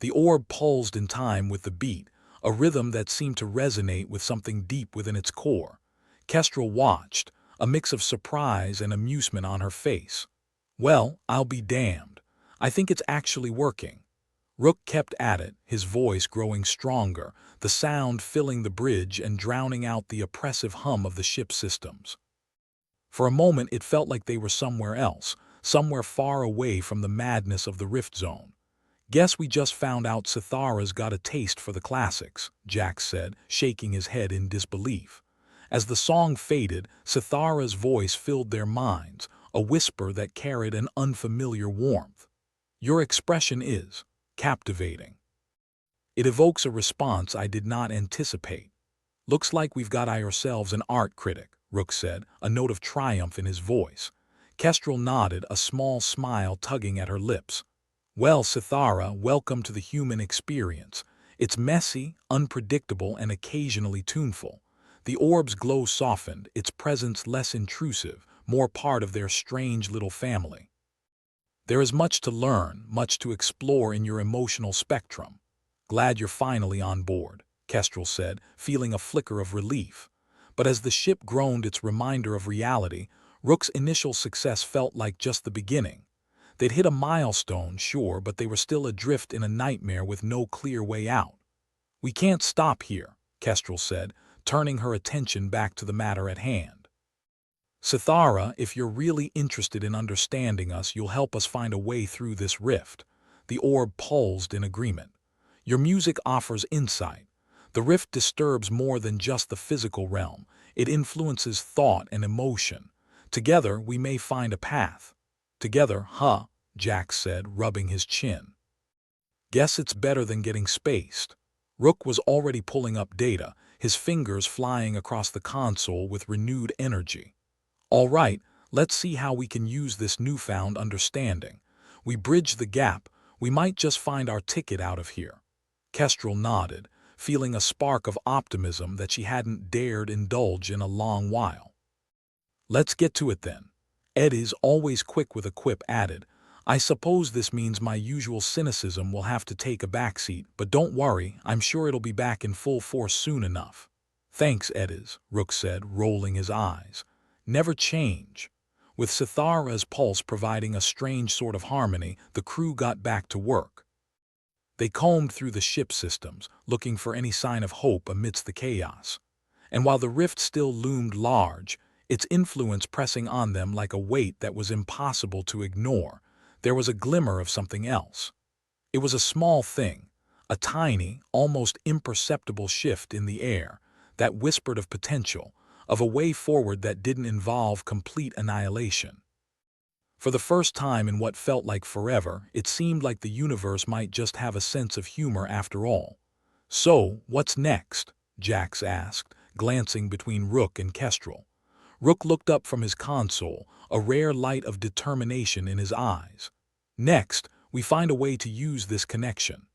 The orb pulsed in time with the beat, a rhythm that seemed to resonate with something deep within its core. Kestrel watched, a mix of surprise and amusement on her face. "Well, I'll be damned. I think it's actually working." Rook kept at it, his voice growing stronger, the sound filling the bridge and drowning out the oppressive hum of the ship's systems. For a moment it felt like they were somewhere else, somewhere far away from the madness of the Rift Zone. "Guess we just found out Sithara's got a taste for the classics," Jack said, shaking his head in disbelief. As the song faded, Sithara's voice filled their minds, a whisper that carried an unfamiliar warmth. "Your expression is captivating. It evokes a response I did not anticipate. Looks like we've got ourselves an art critic," Rook said, a note of triumph in his voice. Kestrel nodded, a small smile tugging at her lips. "Well, Sithara, welcome to the human experience. It's messy, unpredictable, and occasionally tuneful." The orb's glow softened, its presence less intrusive, more part of their strange little family. "There is much to learn, much to explore in your emotional spectrum. Glad you're finally on board," Kestrel said, feeling a flicker of relief. But as the ship groaned its reminder of reality, Rook's initial success felt like just the beginning. They'd hit a milestone, sure, but they were still adrift in a nightmare with no clear way out. "We can't stop here," Kestrel said, turning her attention back to the matter at hand. "Sithara, if you're really interested in understanding us, you'll help us find a way through this rift." The orb pulsed in agreement. "Your music offers insight. The rift disturbs more than just the physical realm. It influences thought and emotion. Together, we may find a path." "Together, huh?" Jack said, rubbing his chin. "Guess it's better than getting spaced." Rook was already pulling up data, his fingers flying across the console with renewed energy. "All right, let's see how we can use this newfound understanding. We bridge the gap, we might just find our ticket out of here." Kestrel nodded, feeling a spark of optimism that she hadn't dared indulge in a long while. "Let's get to it then." Eddie's, always quick with a quip, added, "I suppose this means my usual cynicism will have to take a backseat, but don't worry, I'm sure it'll be back in full force soon enough." "Thanks, Eddie's," Rook said, rolling his eyes. "Never change." With Sithara's pulse providing a strange sort of harmony, the crew got back to work. They combed through the ship systems, looking for any sign of hope amidst the chaos. And while the rift still loomed large, its influence pressing on them like a weight that was impossible to ignore, there was a glimmer of something else. It was a small thing, a tiny, almost imperceptible shift in the air, that whispered of potential, of a way forward that didn't involve complete annihilation. For the first time in what felt like forever, it seemed like the universe might just have a sense of humor after all. "So, what's next?" Jax asked, glancing between Rook and Kestrel. Rook looked up from his console, a rare light of determination in his eyes. "Next, we find a way to use this connection.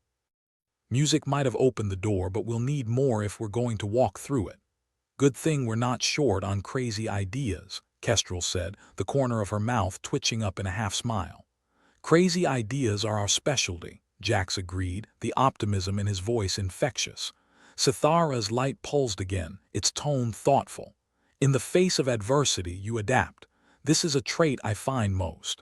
Music might have opened the door, but we'll need more if we're going to walk through it." "Good thing we're not short on crazy ideas," Kestrel said, the corner of her mouth twitching up in a half-smile. "Crazy ideas are our specialty," Jax agreed, the optimism in his voice infectious. Sithara's light pulsed again, its tone thoughtful. "In the face of adversity, you adapt. This is a trait I find most."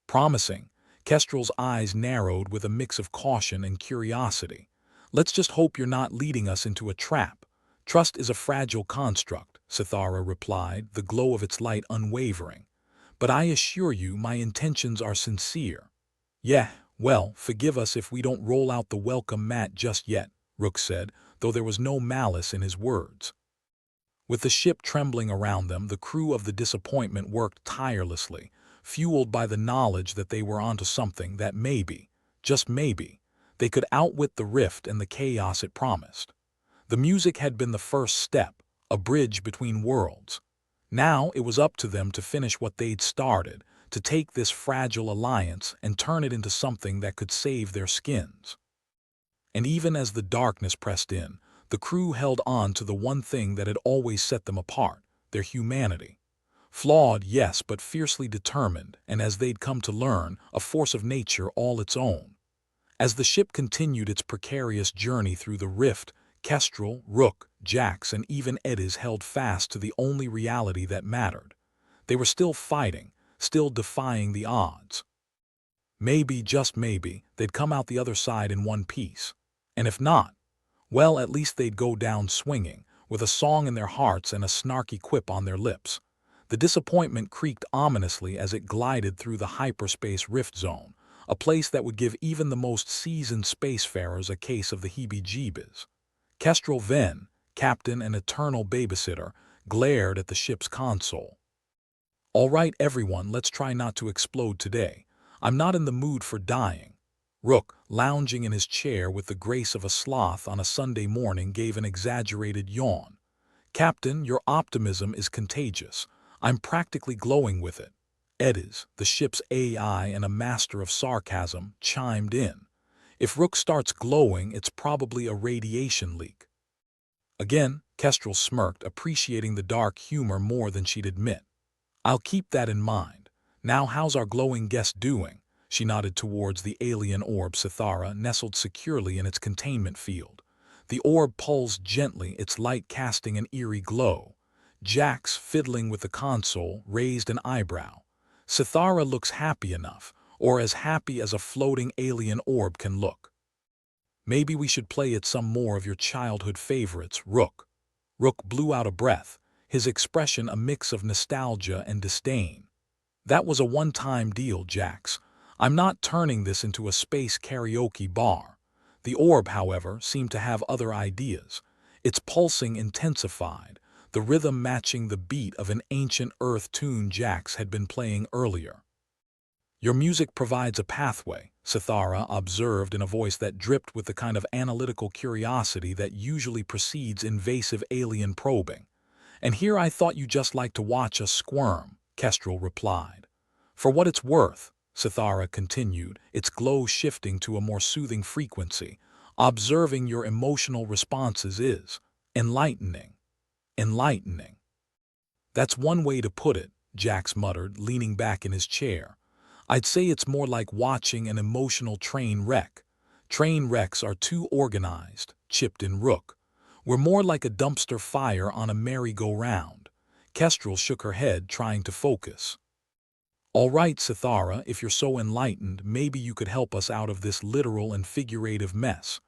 "Promising." Kestrel's eyes narrowed with a mix of caution and curiosity. "Let's just hope you're not leading us into a trap." "Trust is a fragile construct," Sithara replied, the glow of its light unwavering. "But I assure you my intentions are sincere." "Yeah, well, forgive us if we don't roll out the welcome mat just yet," Rook said, though there was no malice in his words. With the ship trembling around them, the crew of the Disappointment worked tirelessly, fueled by the knowledge that they were onto something that maybe, just maybe, they could outwit the rift and the chaos it promised. The music had been the first step, a bridge between worlds. Now it was up to them to finish what they'd started, to take this fragile alliance and turn it into something that could save their skins. And even as the darkness pressed in, the crew held on to the one thing that had always set them apart, their humanity. Flawed, yes, but fiercely determined, and as they'd come to learn, a force of nature all its own. As the ship continued its precarious journey through the rift, Kestrel, Rook, Jax, and even Eddies held fast to the only reality that mattered. They were still fighting, still defying the odds. Maybe, just maybe, they'd come out the other side in one piece. And if not, well, at least they'd go down swinging, with a song in their hearts and a snarky quip on their lips. The disappointment creaked ominously as it glided through the hyperspace rift zone, a place that would give even the most seasoned spacefarers a case of the heebie-jeebies. Kestrel Venn, captain and eternal babysitter, glared at the ship's console. "All right, everyone, let's try not to explode today. I'm not in the mood for dying." Rook, lounging in his chair with the grace of a sloth on a Sunday morning, gave an exaggerated yawn. "Captain, your optimism is contagious. I'm practically glowing with it." Eddies, the ship's AI and a master of sarcasm, chimed in. "If Rook starts glowing, it's probably a radiation leak." Again, Kestrel smirked, appreciating the dark humor more than she'd admit. "I'll keep that in mind. Now how's our glowing guest doing?" She nodded towards the alien orb Sithara, nestled securely in its containment field. The orb pulsed gently, its light casting an eerie glow. Jax, fiddling with the console, raised an eyebrow. "Sithara looks happy enough, or as happy as a floating alien orb can look." "Maybe we should play it some more of your childhood favorites, Rook." Rook blew out a breath, his expression a mix of nostalgia and disdain. "That was a one-time deal, Jax. I'm not turning this into a space karaoke bar." The orb, however, seemed to have other ideas. Its pulsing intensified, the rhythm matching the beat of an ancient Earth tune Jax had been playing earlier. "Your music provides a pathway," Sithara observed in a voice that dripped with the kind of analytical curiosity that usually precedes invasive alien probing. "And here I thought you just liked to watch us squirm," Kestrel replied. "For what it's worth," Sithara continued, its glow shifting to a more soothing frequency, "observing your emotional responses is enlightening. Enlightening." "That's one way to put it," Jax muttered, leaning back in his chair. "I'd say it's more like watching an emotional train wreck." "Train wrecks are too organized," chipped in Rook. "We're more like a dumpster fire on a merry-go-round." Kestrel shook her head, trying to focus. "All right, Sithara, if you're so enlightened, maybe you could help us out of this literal and figurative mess."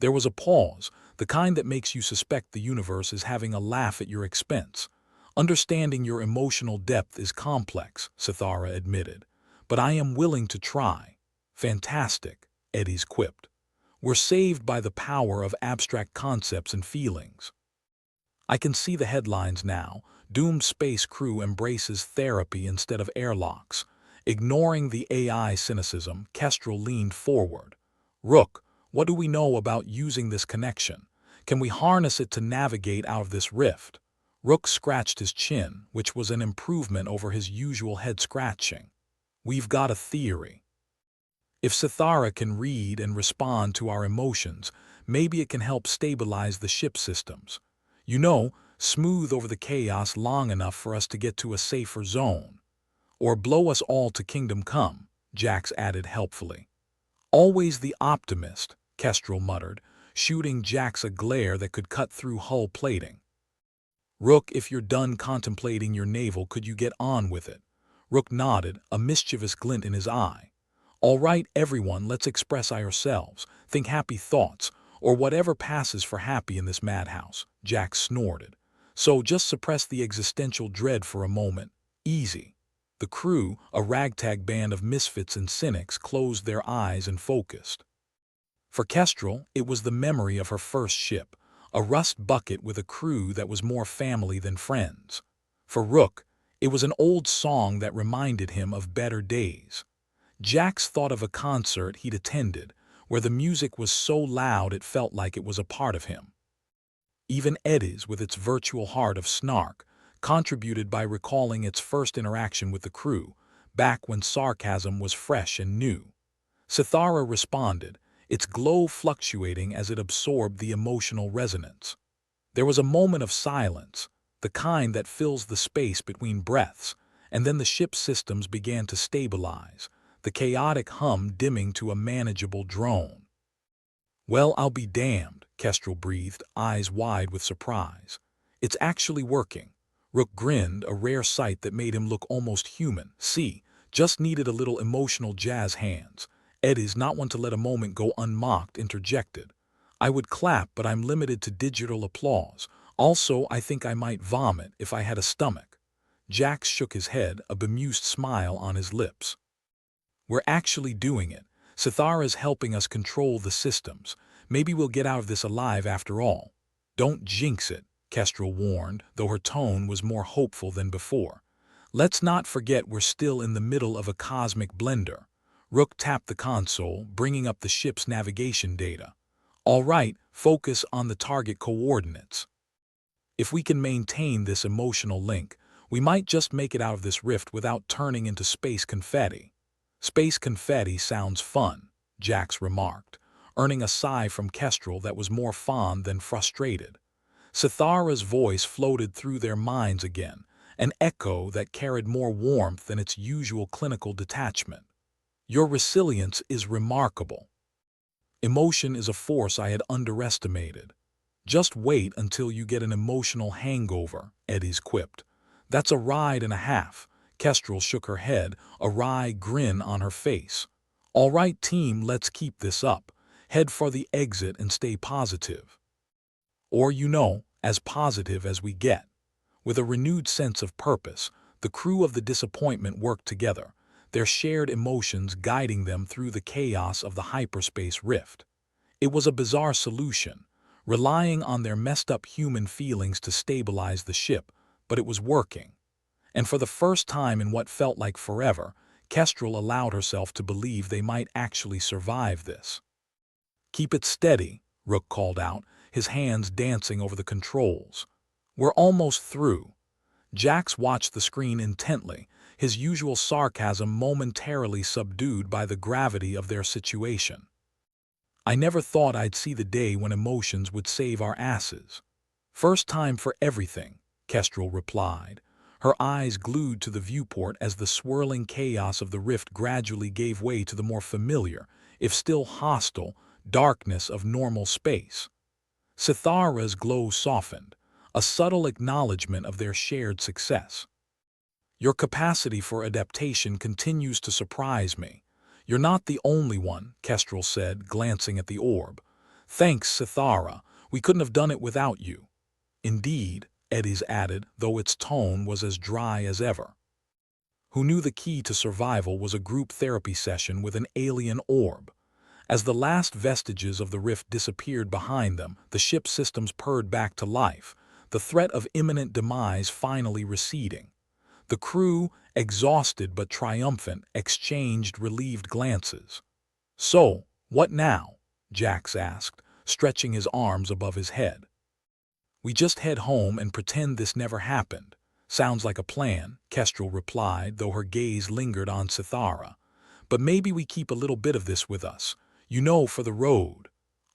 There was a pause, the kind that makes you suspect the universe is having a laugh at your expense. "Understanding your emotional depth is complex," Sithara admitted, "but I am willing to try." "Fantastic," Eddies quipped. "We're saved by the power of abstract concepts and feelings." "I can see the headlines now. Doomed space crew embraces therapy instead of airlocks." Ignoring the AI cynicism, Kestrel leaned forward. "Rook, what do we know about using this connection? Can we harness it to navigate out of this rift?" Rook scratched his chin, which was an improvement over his usual head scratching. "We've got a theory. If Sithara can read and respond to our emotions, maybe it can help stabilize the ship systems. You know, smooth over the chaos long enough for us to get to a safer zone. Or blow us all to kingdom come," Jax added helpfully. "Always the optimist," Kestrel muttered, shooting Jax a glare that could cut through hull plating. "Rook, if you're done contemplating your navel, could you get on with it?" Rook nodded, a mischievous glint in his eye. "All right, everyone, let's express ourselves, think happy thoughts, or whatever passes for happy in this madhouse," Jax snorted. "So just suppress the existential dread for a moment. Easy." The crew, a ragtag band of misfits and cynics, closed their eyes and focused. For Kestrel, it was the memory of her first ship, a rust bucket with a crew that was more family than friends. For Rook, it was an old song that reminded him of better days. Jax thought of a concert he'd attended, where the music was so loud it felt like it was a part of him. Even Eddies, with its virtual heart of snark, contributed by recalling its first interaction with the crew, back when sarcasm was fresh and new. Sithara responded, its glow fluctuating as it absorbed the emotional resonance. There was a moment of silence, the kind that fills the space between breaths, and then the ship's systems began to stabilize, the chaotic hum dimming to a manageable drone. "Well, I'll be damned," Kestrel breathed, eyes wide with surprise. "It's actually working." Rook grinned, a rare sight that made him look almost human. "See, just needed a little emotional jazz hands." Eddie's, not one to let a moment go unmocked, interjected. "I would clap, but I'm limited to digital applause. Also, I think I might vomit if I had a stomach." Jax shook his head, a bemused smile on his lips. "We're actually doing it. Sithara's helping us control the systems. Maybe we'll get out of this alive after all." "Don't jinx it," Kestrel warned, though her tone was more hopeful than before. "Let's not forget we're still in the middle of a cosmic blender." Rook tapped the console, bringing up the ship's navigation data. "All right, focus on the target coordinates. If we can maintain this emotional link, we might just make it out of this rift without turning into space confetti." "Space confetti sounds fun," Jax remarked, earning a sigh from Kestrel that was more fond than frustrated. Sithara's voice floated through their minds again, an echo that carried more warmth than its usual clinical detachment. "Your resilience is remarkable. Emotion is a force I had underestimated." "Just wait until you get an emotional hangover," Eddie's quipped. "That's a ride and a half." Kestrel shook her head, a wry grin on her face. "All right, team, let's keep this up. Head for the exit and stay positive. Or, as positive as we get." With a renewed sense of purpose, the crew of the Disappointment worked together, their shared emotions guiding them through the chaos of the hyperspace rift. It was a bizarre solution, relying on their messed-up human feelings to stabilize the ship, but it was working. And for the first time in what felt like forever, Kestrel allowed herself to believe they might actually survive this. "Keep it steady," Rook called out, his hands dancing over the controls. "We're almost through." Jax watched the screen intently, his usual sarcasm momentarily subdued by the gravity of their situation. "I never thought I'd see the day when emotions would save our asses." "First time for everything," Kestrel replied, her eyes glued to the viewport as the swirling chaos of the rift gradually gave way to the more familiar, if still hostile, darkness of normal space. Sithara's glow softened, a subtle acknowledgement of their shared success. "Your capacity for adaptation continues to surprise me. You're not the only one," Kestrel said, glancing at the orb. "Thanks, Sithara. We couldn't have done it without you." "Indeed," Eddie's added, though its tone was as dry as ever. Who knew the key to survival was a group therapy session with an alien orb? As the last vestiges of the rift disappeared behind them, the ship's systems purred back to life, the threat of imminent demise finally receding. The crew, exhausted but triumphant, exchanged relieved glances. "So, what now?" Jax asked, stretching his arms above his head. "We just head home and pretend this never happened." "Sounds like a plan," Kestrel replied, though her gaze lingered on Sithara. "But maybe we keep a little bit of this with us, for the road."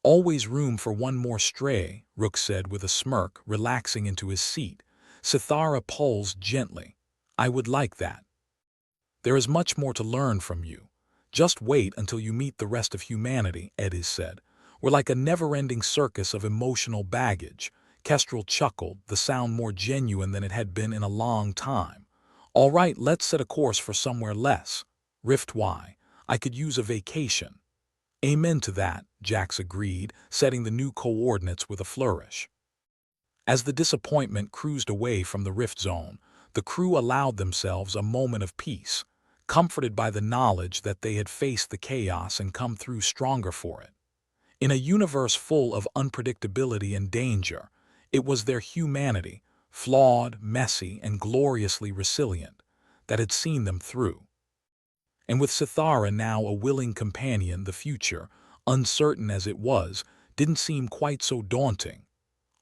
"Always room for one more stray," Rook said with a smirk, relaxing into his seat. Sithara pulsed gently. "I would like that. There is much more to learn from you. Just wait until you meet the rest of humanity," Eddie said. "We're like a never-ending circus of emotional baggage." Kestrel chuckled, the sound more genuine than it had been in a long time. "All right, let's set a course for somewhere less. Rift-Y. I could use a vacation." "Amen to that," Jax agreed, setting the new coordinates with a flourish. As the Disappointment cruised away from the rift zone, the crew allowed themselves a moment of peace, comforted by the knowledge that they had faced the chaos and come through stronger for it. In a universe full of unpredictability and danger, it was their humanity, flawed, messy, and gloriously resilient, that had seen them through. And with Sithara now a willing companion, the future, uncertain as it was, didn't seem quite so daunting.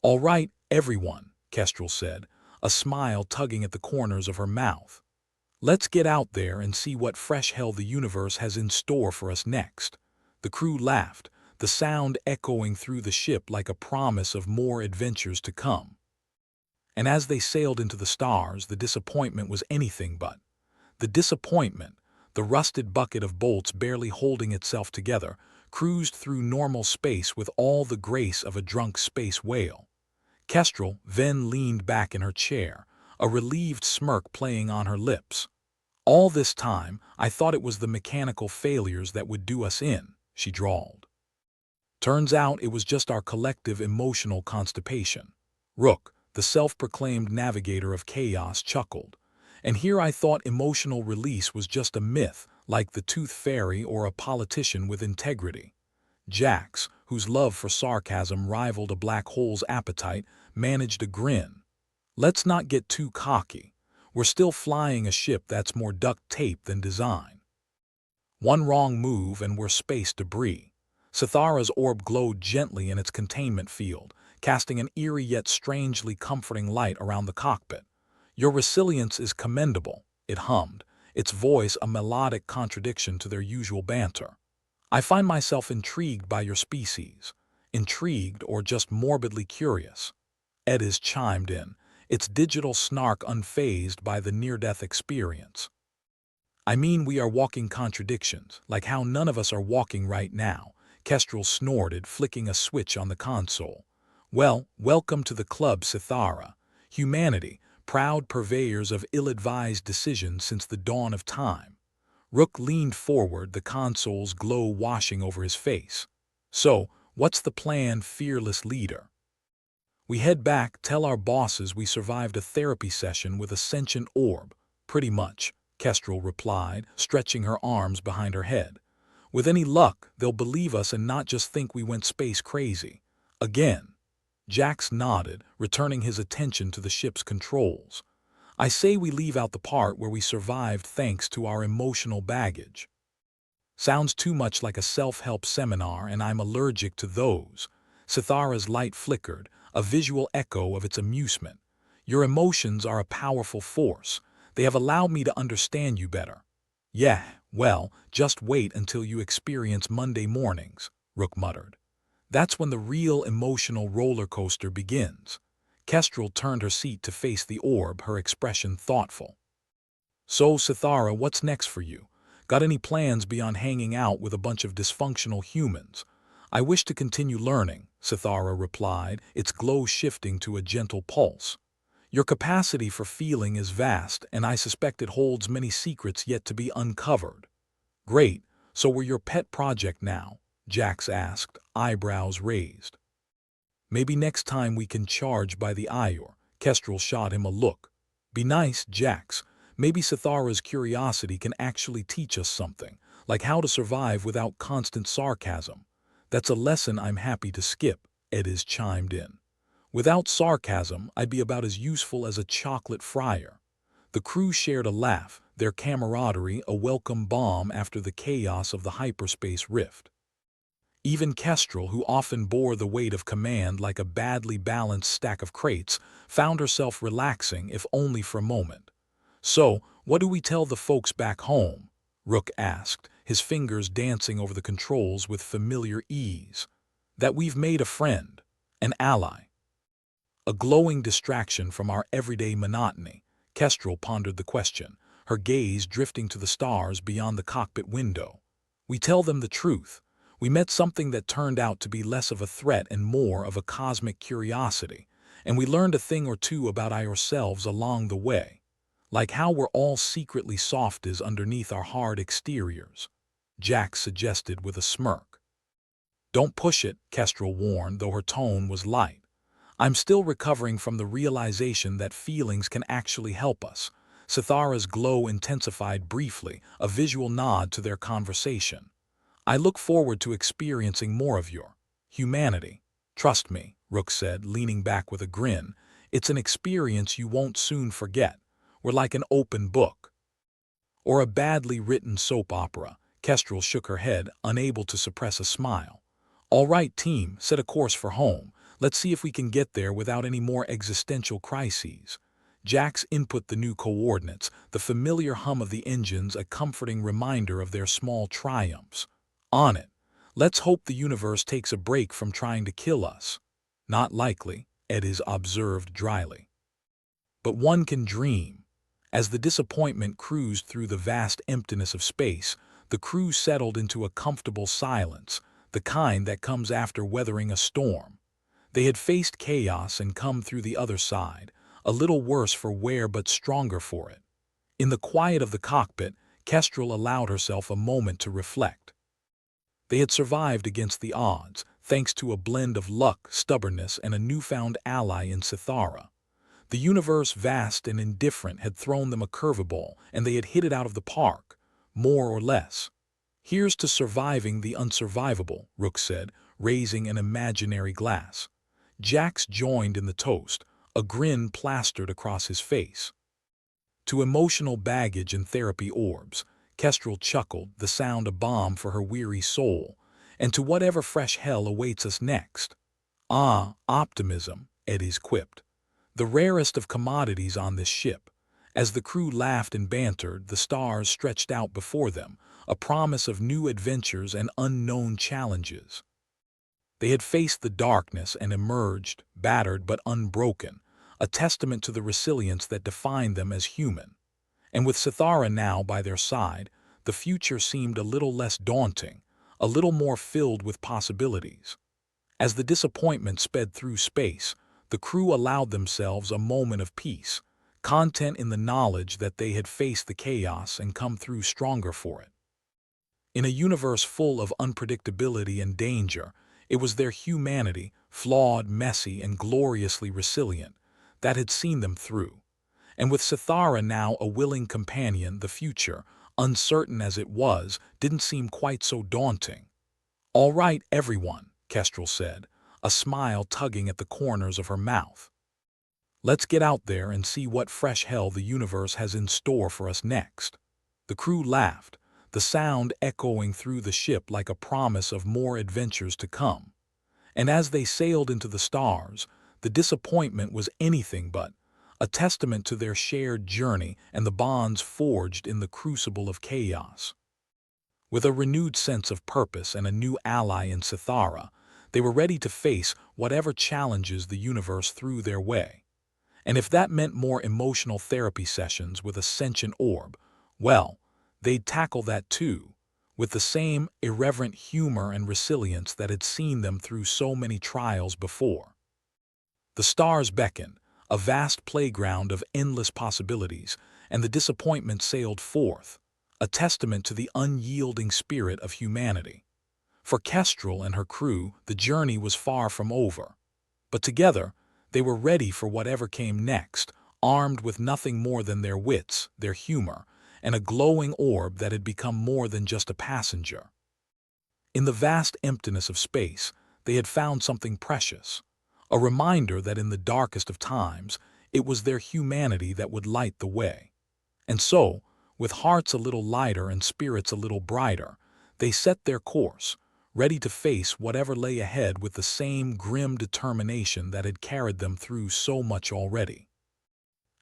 "All right, everyone," Kestrel said, a smile tugging at the corners of her mouth. "Let's get out there and see what fresh hell the universe has in store for us next." The crew laughed, the sound echoing through the ship like a promise of more adventures to come. And as they sailed into the stars, the disappointment was anything but. The disappointment, the rusted bucket of bolts barely holding itself together, cruised through normal space with all the grace of a drunk space whale. Kestrel then leaned back in her chair, a relieved smirk playing on her lips. "All this time, I thought it was the mechanical failures that would do us in," she drawled. "Turns out it was just our collective emotional constipation." Rook, the self-proclaimed navigator of chaos, chuckled. "And here I thought emotional release was just a myth, like the tooth fairy or a politician with integrity." Jax, whose love for sarcasm rivaled a black hole's appetite, managed a grin. "Let's not get too cocky. We're still flying a ship that's more duct tape than design. One wrong move and we're space debris." Sithara's orb glowed gently in its containment field, casting an eerie yet strangely comforting light around the cockpit. "Your resilience is commendable," it hummed, its voice a melodic contradiction to their usual banter. "I find myself intrigued by your species." Intrigued or just morbidly curious? Edis chimed in, its digital snark unfazed by the near-death experience. "I mean, we are walking contradictions, like how none of us are walking right now," Kestrel snorted, flicking a switch on the console. "Well, welcome to the club, Sithara. Humanity, proud purveyors of ill-advised decisions since the dawn of time." Rook leaned forward, the console's glow washing over his face. "So, what's the plan, fearless leader?" "We head back, tell our bosses we survived a therapy session with a sentient orb." "Pretty much," Kestrel replied, stretching her arms behind her head. "With any luck, they'll believe us and not just think we went space crazy." Again. Jax nodded, returning his attention to the ship's controls. "I say we leave out the part where we survived thanks to our emotional baggage." "Sounds too much like a self-help seminar, and I'm allergic to those." Sithara's light flickered, a visual echo of its amusement. "Your emotions are a powerful force. They have allowed me to understand you better." "Yeah, well, just wait until you experience Monday mornings," Rook muttered. "That's when the real emotional roller coaster begins." Kestrel turned her seat to face the orb, her expression thoughtful. "So, Sithara, what's next for you? Got any plans beyond hanging out with a bunch of dysfunctional humans?" "I wish to continue learning," Sithara replied, its glow shifting to a gentle pulse. "Your capacity for feeling is vast, and I suspect it holds many secrets yet to be uncovered." "Great, so we're your pet project now?" Jax asked, eyebrows raised. "Maybe next time we can charge by the hour." Kestrel shot him a look. "Be nice, Jax. Maybe Sithara's curiosity can actually teach us something, like how to survive without constant sarcasm." "That's a lesson I'm happy to skip," Edis chimed in. "Without sarcasm, I'd be about as useful as a chocolate fryer." The crew shared a laugh, their camaraderie a welcome balm after the chaos of the hyperspace rift. Even Kestrel, who often bore the weight of command like a badly balanced stack of crates, found herself relaxing, if only for a moment. "So, what do we tell the folks back home?" Rook asked, his fingers dancing over the controls with familiar ease. "That we've made a friend, an ally, a glowing distraction from our everyday monotony." Kestrel pondered the question, her gaze drifting to the stars beyond the cockpit window. "We tell them the truth. We met something that turned out to be less of a threat and more of a cosmic curiosity, and we learned a thing or two about ourselves along the way. Like how we're all secretly softies underneath our hard exteriors," Jax suggested with a smirk. "Don't push it," Kestrel warned, though her tone was light. "I'm still recovering from the realization that feelings can actually help us." Sithara's glow intensified briefly, a visual nod to their conversation. "I look forward to experiencing more of your humanity." "Trust me," Rook said, leaning back with a grin. "It's an experience you won't soon forget. We're like an open book." "Or a badly written soap opera." Kestrel shook her head, unable to suppress a smile. "All right, team, set a course for home. Let's see if we can get there without any more existential crises." Jax input the new coordinates, the familiar hum of the engines a comforting reminder of their small triumphs. On it. Let's hope the universe takes a break from trying to kill us. Not likely, Ed is observed dryly. But one can dream. As the disappointment cruised through the vast emptiness of space, the crew settled into a comfortable silence, the kind that comes after weathering a storm. They had faced chaos and come through the other side, a little worse for wear but stronger for it. In the quiet of the cockpit, Kestrel allowed herself a moment to reflect. They had survived against the odds, thanks to a blend of luck, stubbornness, and a newfound ally in Sithara. The universe, vast and indifferent, had thrown them a curveball, and they had hit it out of the park, more or less. "Here's to surviving the unsurvivable," Rook said, raising an imaginary glass. Jax joined in the toast, a grin plastered across his face. To emotional baggage and therapy orbs, Kestrel chuckled, the sound a balm for her weary soul, and to whatever fresh hell awaits us next. "Ah, optimism," Eddie's quipped. "The rarest of commodities on this ship." As the crew laughed and bantered, the stars stretched out before them, a promise of new adventures and unknown challenges. They had faced the darkness and emerged, battered but unbroken, a testament to the resilience that defined them as human. And with Sithara now by their side, the future seemed a little less daunting, a little more filled with possibilities. As the disappointment sped through space, the crew allowed themselves a moment of peace, content in the knowledge that they had faced the chaos and come through stronger for it. In a universe full of unpredictability and danger, it was their humanity, flawed, messy, and gloriously resilient, that had seen them through. And with Sithara now a willing companion, the future, uncertain as it was, didn't seem quite so daunting. "All right, everyone," Kestrel said, a smile tugging at the corners of her mouth. "Let's get out there and see what fresh hell the universe has in store for us next." The crew laughed, the sound echoing through the ship like a promise of more adventures to come. And as they sailed into the stars, the disappointment was anything but a testament to their shared journey and the bonds forged in the crucible of chaos. With a renewed sense of purpose and a new ally in Sithara, they were ready to face whatever challenges the universe threw their way. And if that meant more emotional therapy sessions with a sentient orb, well, they'd tackle that too, with the same irreverent humor and resilience that had seen them through so many trials before. The stars beckoned, a vast playground of endless possibilities, and the disappointment sailed forth, a testament to the unyielding spirit of humanity. For Kestrel and her crew, the journey was far from over. But together, they were ready for whatever came next, armed with nothing more than their wits, their humor, and a glowing orb that had become more than just a passenger. In the vast emptiness of space, they had found something precious, a reminder that in the darkest of times, it was their humanity that would light the way. And so, with hearts a little lighter and spirits a little brighter, they set their course, ready to face whatever lay ahead with the same grim determination that had carried them through so much already.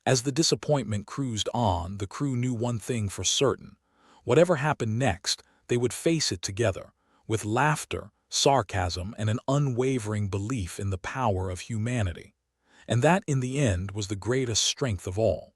As the disappointment cruised on, the crew knew one thing for certain. Whatever happened next, they would face it together, with laughter, sarcasm, and an unwavering belief in the power of humanity. And that, in the end, was the greatest strength of all.